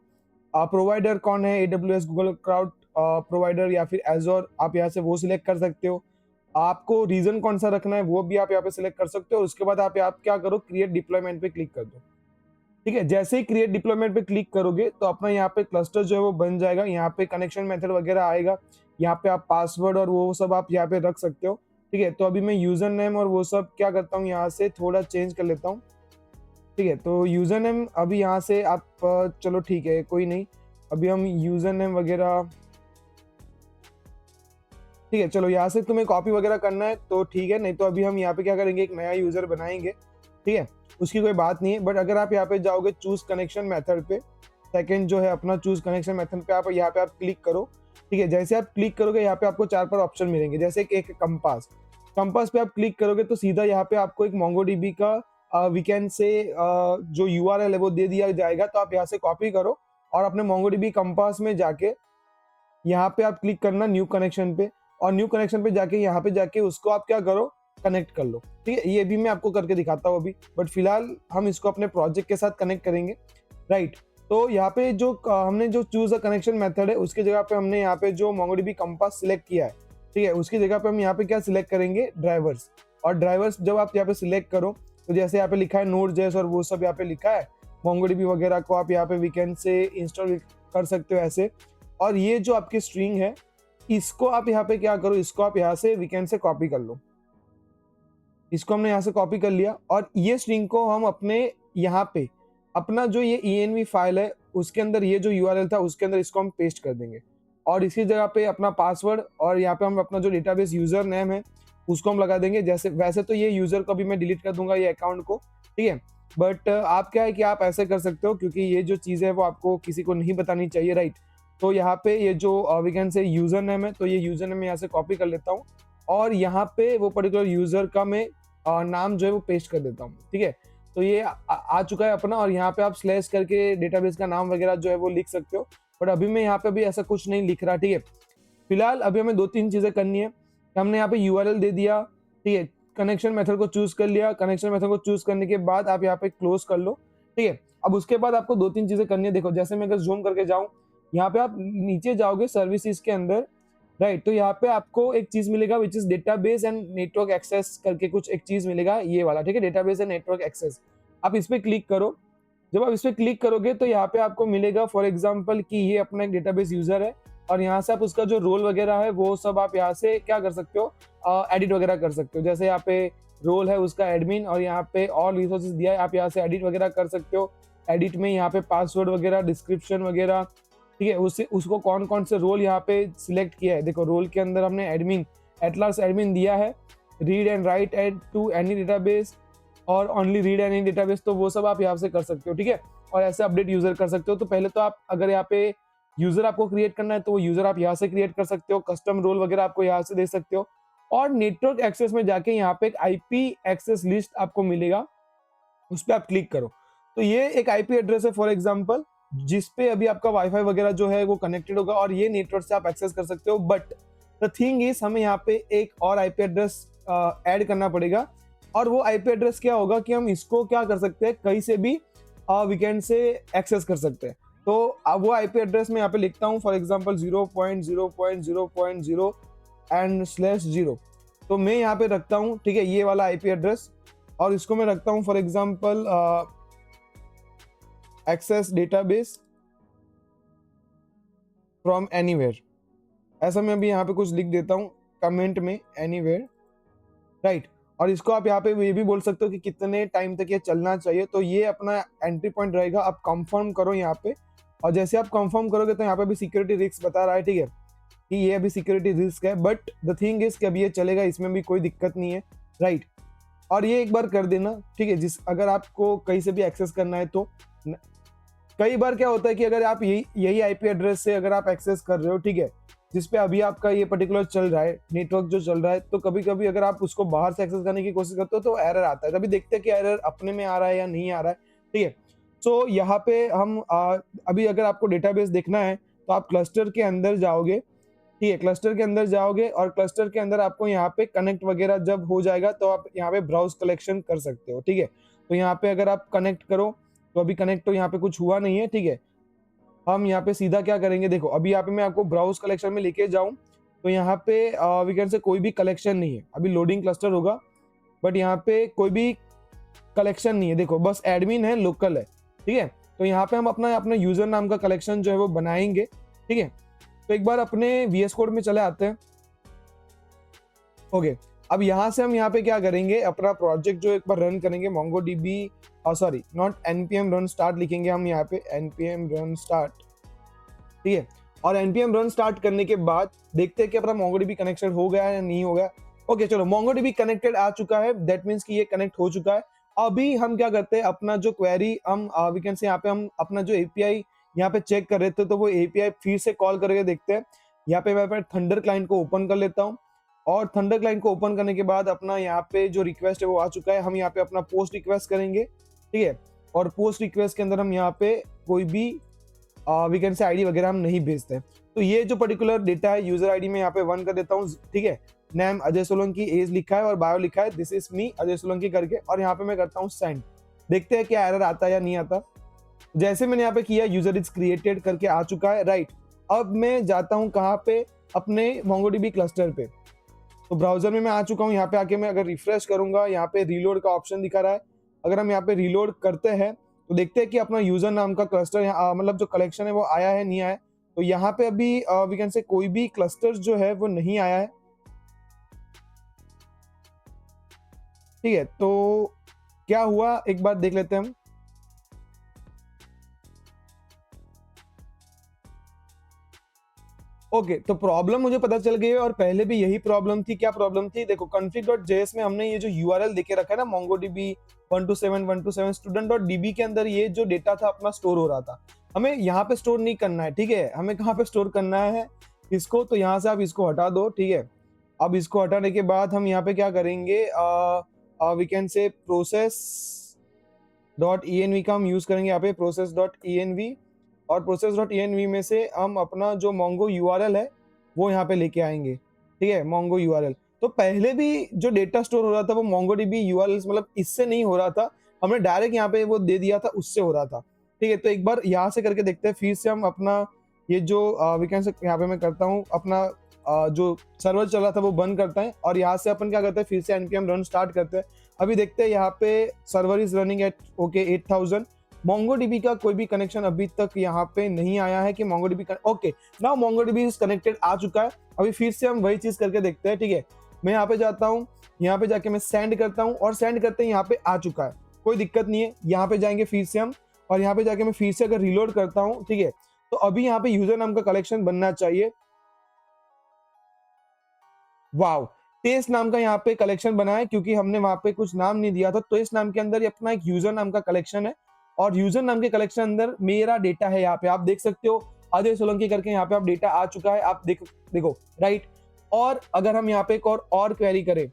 प्रोवाइडर कौन है, AWS, गूगल क्लाउड प्रोवाइडर या फिर एजोर, आप यहाँ से वो सिलेक्ट कर सकते हो। आपको रीजन कौन सा रखना है वो भी आप यहाँ पे सिलेक्ट कर सकते हो। उसके बाद आप क्या करो, क्रिएट डिप्लॉयमेंट पे क्लिक कर दो, ठीक है। जैसे ही क्रिएट डिप्लॉयमेंट पे क्लिक करोगे तो अपना यहाँ पे क्लस्टर जो है वो बन जाएगा। यहाँ पे कनेक्शन मेथड वगैरह आएगा, यहाँ पे आप पासवर्ड और वो सब आप यहाँ पे रख सकते हो, ठीक है। तो अभी मैं यूजर नेम और वो सब क्या करता हूँ, यहाँ से थोड़ा चेंज कर लेता हूँ, ठीक है। तो यूजर नेम अभी यहाँ से आप चलो ठीक है कोई नहीं, अभी हम यूजर नेम वगैरह, ठीक है, चलो यहाँ से तुम्हें कॉपी वगैरह करना है तो ठीक है, नहीं तो अभी हम यहाँ पे क्या करेंगे, एक नया यूजर बनाएंगे, ठीक है, उसकी कोई बात नहीं है। बट अगर आप यहाँ पे जाओगे चूज कनेक्शन मेथड पे, सेकंड जो है अपना चूज कनेक्शन मेथड पे आप यहाँ पे आप क्लिक करो, ठीक है। जैसे आप क्लिक करोगे यहाँ पे आपको 4 ऑप्शन मिलेंगे, जैसे कि एक कंपास, कंपास पे आप क्लिक करोगे तो सीधा यहाँ पे आपको एक मोंगोडीबी का वी कैन से जो यूआरएल है वो दे दिया जाएगा। तो आप यहाँ से कॉपी करो और अपने मोंगोडीबी कंपास में जाके यहाँ पे आप क्लिक करना न्यू कनेक्शन पे, और न्यू कनेक्शन पे जाके यहाँ पे जाके उसको आप क्या करो, कनेक्ट कर लो, ठीक है। ये भी मैं आपको करके दिखाता हूँ अभी, बट फिलहाल हम इसको अपने प्रोजेक्ट के साथ कनेक्ट करेंगे, राइट। तो यहाँ पे जो हमने जो चूज अ कनेक्शन मेथड है उसकी जगह पे हमने यहाँ पे जो मोंगोडीबी कंपास सिलेक्ट किया है, ठीक है, उसकी जगह पे हम यहाँ पे क्या सिलेक्ट करेंगे, ड्राइवर्स। और ड्राइवर्स जब आप यहाँ पे सिलेक्ट करो तो जैसे यहाँ पे लिखा है नोड जेएस और वो सब यहाँ पे लिखा है, मोंगोडीबी वगैरह को आप यहाँ पे वीकेंड से इंस्टॉल कर सकते हो ऐसे। और ये जो आपकी स्ट्रिंग है इसको आप यहाँ पे क्या करो, इसको आप यहाँ से वीकेंड से कॉपी कर लो। इसको हमने यहाँ से कॉपी कर लिया और ये स्ट्रिंग को हम अपने यहाँ पे अपना जो ये env फाइल है उसके अंदर ये जो यूआरएल था उसके अंदर इसको हम पेस्ट कर देंगे। और इसी जगह पे अपना पासवर्ड और यहाँ पे हम अपना जो डेटाबेस यूजर नेम है उसको हम लगा देंगे। जैसे वैसे तो ये यूजर को भी मैं डिलीट कर दूंगा ये अकाउंट को, ठीक है, बट आप क्या है कि आप ऐसे कर सकते हो क्योंकि ये जो चीज़ है वो आपको किसी को नहीं बतानी चाहिए, राइट। तो यहाँ पे ये जो we can say user name है, तो ये यूजर नेम यहाँ से कॉपी कर लेता हूँ और यहाँ पे वो पर्टिकुलर यूजर का मैं नाम जो है वो पेस्ट कर देता हूँ, ठीक है। तो ये आ चुका है अपना, और यहाँ पे आप स्लैश करके डेटाबेस का नाम वगैरह जो है वो लिख सकते हो, बट अभी मैं यहाँ पे भी ऐसा कुछ नहीं लिख रहा, ठीक है। फिलहाल अभी हमें 2-3 चीजें करनी है। हमने यहाँ पे यूआरएल दे दिया, ठीक है, कनेक्शन मेथड को चूज कर लिया, कनेक्शन मेथड को चूज करने के बाद आप यहाँ पे क्लोज कर लो, ठीक है। अब उसके बाद आपको 2-3 चीजें करनी है। देखो जैसे मैं अगर जूम करके जाऊँ, यहाँ पे आप नीचे जाओगे सर्विसेज के अंदर, राइट, तो यहाँ पे आपको एक चीज मिलेगा which is database and network access करके कुछ एक चीज मिलेगा ये वाला, ठीक है, डेटाबेस एंड नेटवर्क एक्सेस। आप इस पे क्लिक करो। जब आप इस पे क्लिक करोगे तो यहाँ पे आपको मिलेगा फॉर एग्जांपल कि ये अपना एक डेटाबेस यूजर है और यहाँ से आप उसका जो रोल वगैरह है वो सब आप यहाँ से क्या कर सकते हो, एडिट वगैरह कर सकते हो। जैसे यहाँ पे रोल है उसका एडमिन और यहाँ पे और रिसोर्सेज दिया है, आप यहाँ से एडिट वगैरह कर सकते हो। एडिट में यहाँ पे पासवर्ड वगैरह, डिस्क्रिप्शन वगैरह, ठीक है, उससे उसको कौन कौन से रोल यहाँ पे सिलेक्ट किया है। देखो रोल के अंदर हमने एडमिन, एटलास एडमिन दिया है, read and write add to any database और ओनली रीड एनी डेटाबेस, तो वो सब आप यहाँ से कर सकते हो, ठीक है। और ऐसे अपडेट यूजर कर सकते हो। तो पहले तो आप अगर यहाँ पे यूजर आपको क्रिएट करना है तो वो यूजर आप यहाँ से क्रिएट कर सकते हो, कस्टम रोल वगैरह आपको यहाँ से दे सकते हो। और नेटवर्क एक्सेस में जाके यहाँ पे एक आईपी एक्सेस लिस्ट आपको मिलेगा, उस पर आप क्लिक करो। तो ये एक आईपी एड्रेस है फॉर एग्जांपल, जिसपे अभी आपका वाईफाई वगैरह जो है वो कनेक्टेड होगा और ये नेटवर्क से आप एक्सेस कर सकते हो। बट द थिंग इज हमें यहाँ पे एक और आईपी एड्रेस ऐड करना पड़ेगा, और वो आईपी एड्रेस क्या होगा कि हम इसको क्या कर सकते हैं, कहीं से भी वीकेंड से एक्सेस कर सकते हैं। तो वो आईपी एड्रेस मैं यहाँ पे लिखता हूँ फॉर एग्जांपल 0.0.0.0 एंड /0। तो मैं यहाँ पे रखता हूँ, ठीक है, ये वाला आईपी एड्रेस, और इसको मैं रखता हूँ for example access database from anywhere. ऐसा मैं अभी यहाँ पे कुछ लिख देता हूँ कमेंट में, एनीवेयर, राइट। और इसको आप यहाँ पे ये भी बोल सकते हो कि कितने टाइम तक ये चलना चाहिए। तो ये अपना एंट्री पॉइंट रहेगा, आप कंफर्म करो यहाँ पे, और जैसे आप कंफर्म करोगे तो यहाँ पे भी सिक्योरिटी रिस्क बता रहा है, ठीक है, कि ये अभी सिक्योरिटी रिस्क है, बट द थिंग इज कि अभी ये चलेगा, इसमें भी कोई दिक्कत नहीं है, राइट। और ये एक बार कर देना, ठीक है, जिस अगर आपको कहीं से भी एक्सेस करना है तो कई बार क्या होता है कि अगर आप यही आईपी एड्रेस से अगर आप एक्सेस कर रहे हो, ठीक है, जिसपे अभी आपका ये पर्टिकुलर चल रहा है, नेटवर्क जो चल रहा है, तो कभी कभी अगर आप उसको बाहर से एक्सेस करने की कोशिश करते हो तो एरर आता है। तभी देखते हैं कि एरर अपने में आ रहा है या नहीं आ रहा है, ठीक है। सो यहाँ पे हम अभी अगर आपको डेटाबेस देखना है तो आप क्लस्टर के अंदर जाओगे, ठीक है, क्लस्टर के अंदर जाओगे और क्लस्टर के अंदर आपको यहाँ पे कनेक्ट वगैरह जब हो जाएगा तो आप यहाँ पे ब्राउज कलेक्शन कर सकते हो, ठीक है। तो यहाँ पे अगर आप कनेक्ट करो तो अभी कनेक्ट तो यहाँ पे कुछ हुआ नहीं है, ठीक है। हम यहाँ पे सीधा क्या करेंगे, देखो अभी यहाँ पे मैं आपको ब्राउज कलेक्शन में लेके जाऊँ तो यहाँ पे वी कैन से कोई भी कलेक्शन नहीं है, अभी लोडिंग क्लस्टर होगा, बट यहाँ पे कोई भी कलेक्शन नहीं है। देखो बस एडमिन है, लोकल है, ठीक है। तो यहाँ पे हम अपना अपने यूजर नाम का कलेक्शन जो है वो बनाएंगे, ठीक है। तो एक बार अपने वीएस कोड में चले आते हैं, ओके। अब यहाँ से हम यहाँ पे क्या करेंगे, अपना प्रोजेक्ट जो एक बार रन करेंगे, MongoDB sorry not npm run start लिखेंगे हम यहाँ पे, npm run start, ठीक है। और npm run start करने के बाद देखते हैं कि अपना मोंगोडीबी कनेक्शन हो गया है या नहीं हो गया। ओके चलो, मोंगोडीबी कनेक्टेड आ चुका है, दैट मीन्स कि ये कनेक्ट हो चुका है। अभी हम क्या करते हैं, अपना जो क्वेरी हम वी कैन से यहाँ पे हम अपना जो एपीआई यहाँ पे चेक कर रहे थे, तो वो एपीआई फिर से कॉल करके देखते हैं। यहाँ पे मैं थंडर क्लाइंट को ओपन कर लेता हूँ, और थंडर क्लाइंट को ओपन करने के बाद अपना यहाँ पे जो रिक्वेस्ट है वो आ चुका है। हम यहाँ पे अपना पोस्ट रिक्वेस्ट करेंगे, ठीक है, और पोस्ट रिक्वेस्ट के अंदर हम यहाँ पे कोई भी वी कैन से आईडी वगैरह हम नहीं भेजते। तो ये जो पर्टिकुलर डेटा है यूजर आईडी में यहाँ पे 1 कर देता हूँ, ठीक है, नेम अजय सोलंकी, एज लिखा है और बायो लिखा है this is me Ajay Solanki करके, और यहाँ पे मैं करता हूँ सेंड। देखते हैं क्या एरर आता है या नहीं आता। जैसे मैंने यहाँ पे किया यूजर इज क्रिएटेड करके आ चुका है, राइट। अब मैं जाता हूँ कहाँ पे, अपने मोंगोडीबी क्लस्टर पे। तो ब्राउजर में मैं आ चुका हूँ। यहाँ पे आके मैं अगर रिफ्रेश करूंगा, यहाँ पे रीलोड का ऑप्शन दिखा रहा है। अगर हम यहाँ पे रीलोड करते हैं तो देखते हैं कि अपना यूजर नाम का क्लस्टर मतलब जो कलेक्शन है वो आया है नहीं आया है। तो यहाँ पे अभी वी कैन से कोई भी क्लस्टर जो है वो नहीं आया है, ठीक है। तो क्या हुआ एक बार देख लेते हैं हम। ओके, तो प्रॉब्लम मुझे पता चल गई है, और पहले भी यही प्रॉब्लम थी। क्या प्रॉब्लम थी, देखो config.js में हमने ये जो यूआरएल देके रखा है ना, MongoDB 127 student.db के अंदर ये जो डेटा था अपना स्टोर हो रहा था। हमें यहाँ पे स्टोर नहीं करना है, ठीक है। हमें कहाँ पे स्टोर करना है इसको, तो यहाँ से आप इसको हटा दो, ठीक है। अब इसको हटाने के बाद हम यहाँ पे क्या करेंगे, वी कैन से process.env का हम यूज करेंगे यहाँ पे, process.env, और process.env में से हम अपना जो mongo URL है वो यहाँ पे लेके आएंगे, ठीक है, mongo URL। तो पहले भी जो डेटा स्टोर हो रहा था वो MongoDB URL मतलब इससे नहीं हो रहा था, हमने डायरेक्ट यहाँ पे वो दे दिया था, उससे हो रहा था, ठीक है। तो एक बार यहाँ से करके देखते हैं। फिर से हम अपना ये जो वीकेंड से यहाँ पे मैं करता हूँ, अपना जो सर्वर चल रहा था वो बंद करता है, और यहाँ से अपन क्या करते हैं, फिर से npm रन स्टार्ट करते हैं। अभी देखते हैं यहाँ पे server is running at okay 8000। MongoDB का कोई भी कनेक्शन अभी तक यहाँ पे नहीं आया है कि MongoDB okay now MongoDB is connected आ चुका है। अभी फिर से हम वही चीज करके देखते हैं, ठीक है। मैं यहाँ पे जाता हूँ, यहाँ पे जाके मैं सेंड करता हूँ, और सेंड करते हैं यहाँ पे आ चुका है, कोई दिक्कत नहीं है। यहाँ पे जाएंगे फिर से हम, और यहाँ पे जाके मैं फिर से अगर रिलोड करता हूँ, ठीक है, तो अभी यहाँ पे यूजर नाम का कलेक्शन बनना चाहिए। वाव, टेस्ट नाम का यहाँ पे कलेक्शन बना है, क्योंकि हमने वहां पे कुछ नाम नहीं दिया था। तो इस नाम के अंदर अपना एक यूजर नाम का कलेक्शन है, और यूजर नाम के कलेक्शन अंदर मेरा डेटा है। यहाँ पे आप देख सकते हो अजय सोलंकी करके यहाँ पे आप डेटा आ चुका है, आप देखो राइट। और अगर हम यहाँ पे एक और क्वेरी करें,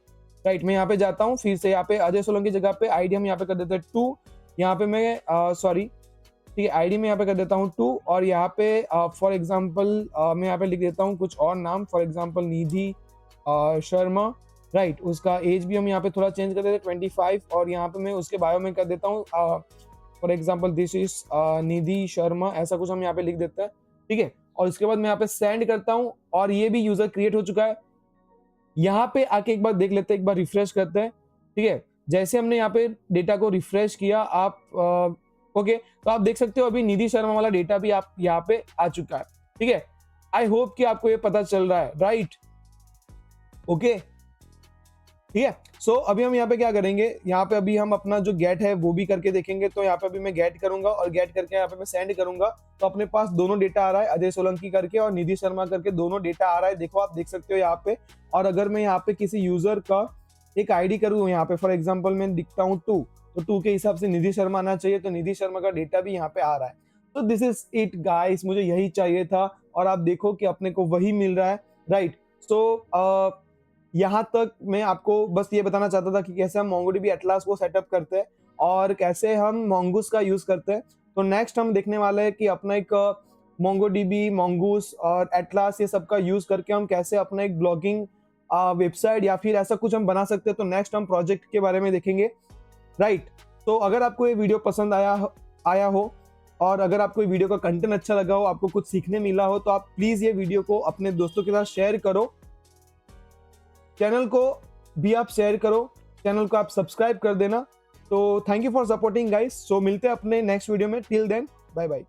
राइट, मैं यहाँ पे जाता हूँ, फिर से यहाँ पे अजय सोलंकी जगह पे आईडी हम यहाँ पे कर देते हैं 2। यहाँ पे मैं सॉरी, ठीक है, आईडी में यहाँ पे कर देता हूँ 2, और यहाँ पे फॉर एग्जाम्पल मैं यहाँ पे लिख देता हूँ कुछ और नाम, for example Nidhi Sharma, right. उसका एज भी हम यहाँ पे थोड़ा चेंज कर देते हैं 25, और यहाँ पे मैं उसके बायो में कर देता हूँ फॉर एग्जाम्पल दिस इज निधि शर्मा, ऐसा कुछ हम यहाँ पे लिख देते हैं, ठीक है। और उसके बाद मैं यहाँ पे सेंड करता हूँ, और ये भी यूजर क्रिएट हो चुका है। यहाँ पे आके एक बार देख लेते हैं, एक बार रिफ्रेश करते हैं, ठीक है। जैसे हमने यहाँ पे डेटा को रिफ्रेश किया, आप ओके, तो आप देख सकते हो अभी निधि शर्मा वाला डेटा भी आप यहाँ पे आ चुका है, ठीक है। आई होप कि आपको ये पता चल रहा है, राइट, ओके, ठीक है। सो अभी हम यहाँ पे क्या करेंगे, यहाँ पे अभी हम अपना जो गेट है वो भी करके देखेंगे। तो यहाँ पे अभी मैं गेट करूंगा, और गेट करके यहाँ पे मैं सेंड करूंगा, तो अपने पास दोनों डेटा आ रहा है, अजय सोलंकी करके और निधि शर्मा करके दोनों डेटा आ रहा है। देखो आप देख सकते हो यहाँ पे। और अगर मैं यहाँ पे किसी यूजर का एक आईडी करूँ, यहाँ पे फॉर एग्जाम्पल मैं दिखता हूँ 2, तो 2 के हिसाब से निधि शर्मा आना चाहिए, तो निधि शर्मा का डेटा भी यहाँ पे आ रहा है। तो दिस इज इट गाइस, मुझे यही चाहिए था, और आप देखो कि अपने को वही मिल रहा है, राइट। सो यहाँ तक मैं आपको बस ये बताना चाहता था कि कैसे हम MongoDB एटलास को सेटअप करते हैं, और कैसे हम Mongoose का यूज करते हैं। तो नेक्स्ट हम देखने वाले हैं कि अपना एक MongoDB, Mongoose और एटलास ये सब का यूज करके हम कैसे अपना एक ब्लॉगिंग वेबसाइट या फिर ऐसा कुछ हम बना सकते हैं। तो नेक्स्ट हम प्रोजेक्ट के बारे में देखेंगे, राइट। तो अगर आपको ये वीडियो पसंद आया हो, और अगर आपको ये वीडियो का कंटेंट अच्छा लगा हो, आपको कुछ सीखने मिला हो, तो आप प्लीज ये वीडियो को अपने दोस्तों के साथ शेयर करो, चैनल को भी आप शेयर करो, चैनल को आप सब्सक्राइब कर देना। तो thank you for supporting guys. So मिलते हैं अपने नेक्स्ट वीडियो में, टिल देन बाय बाय।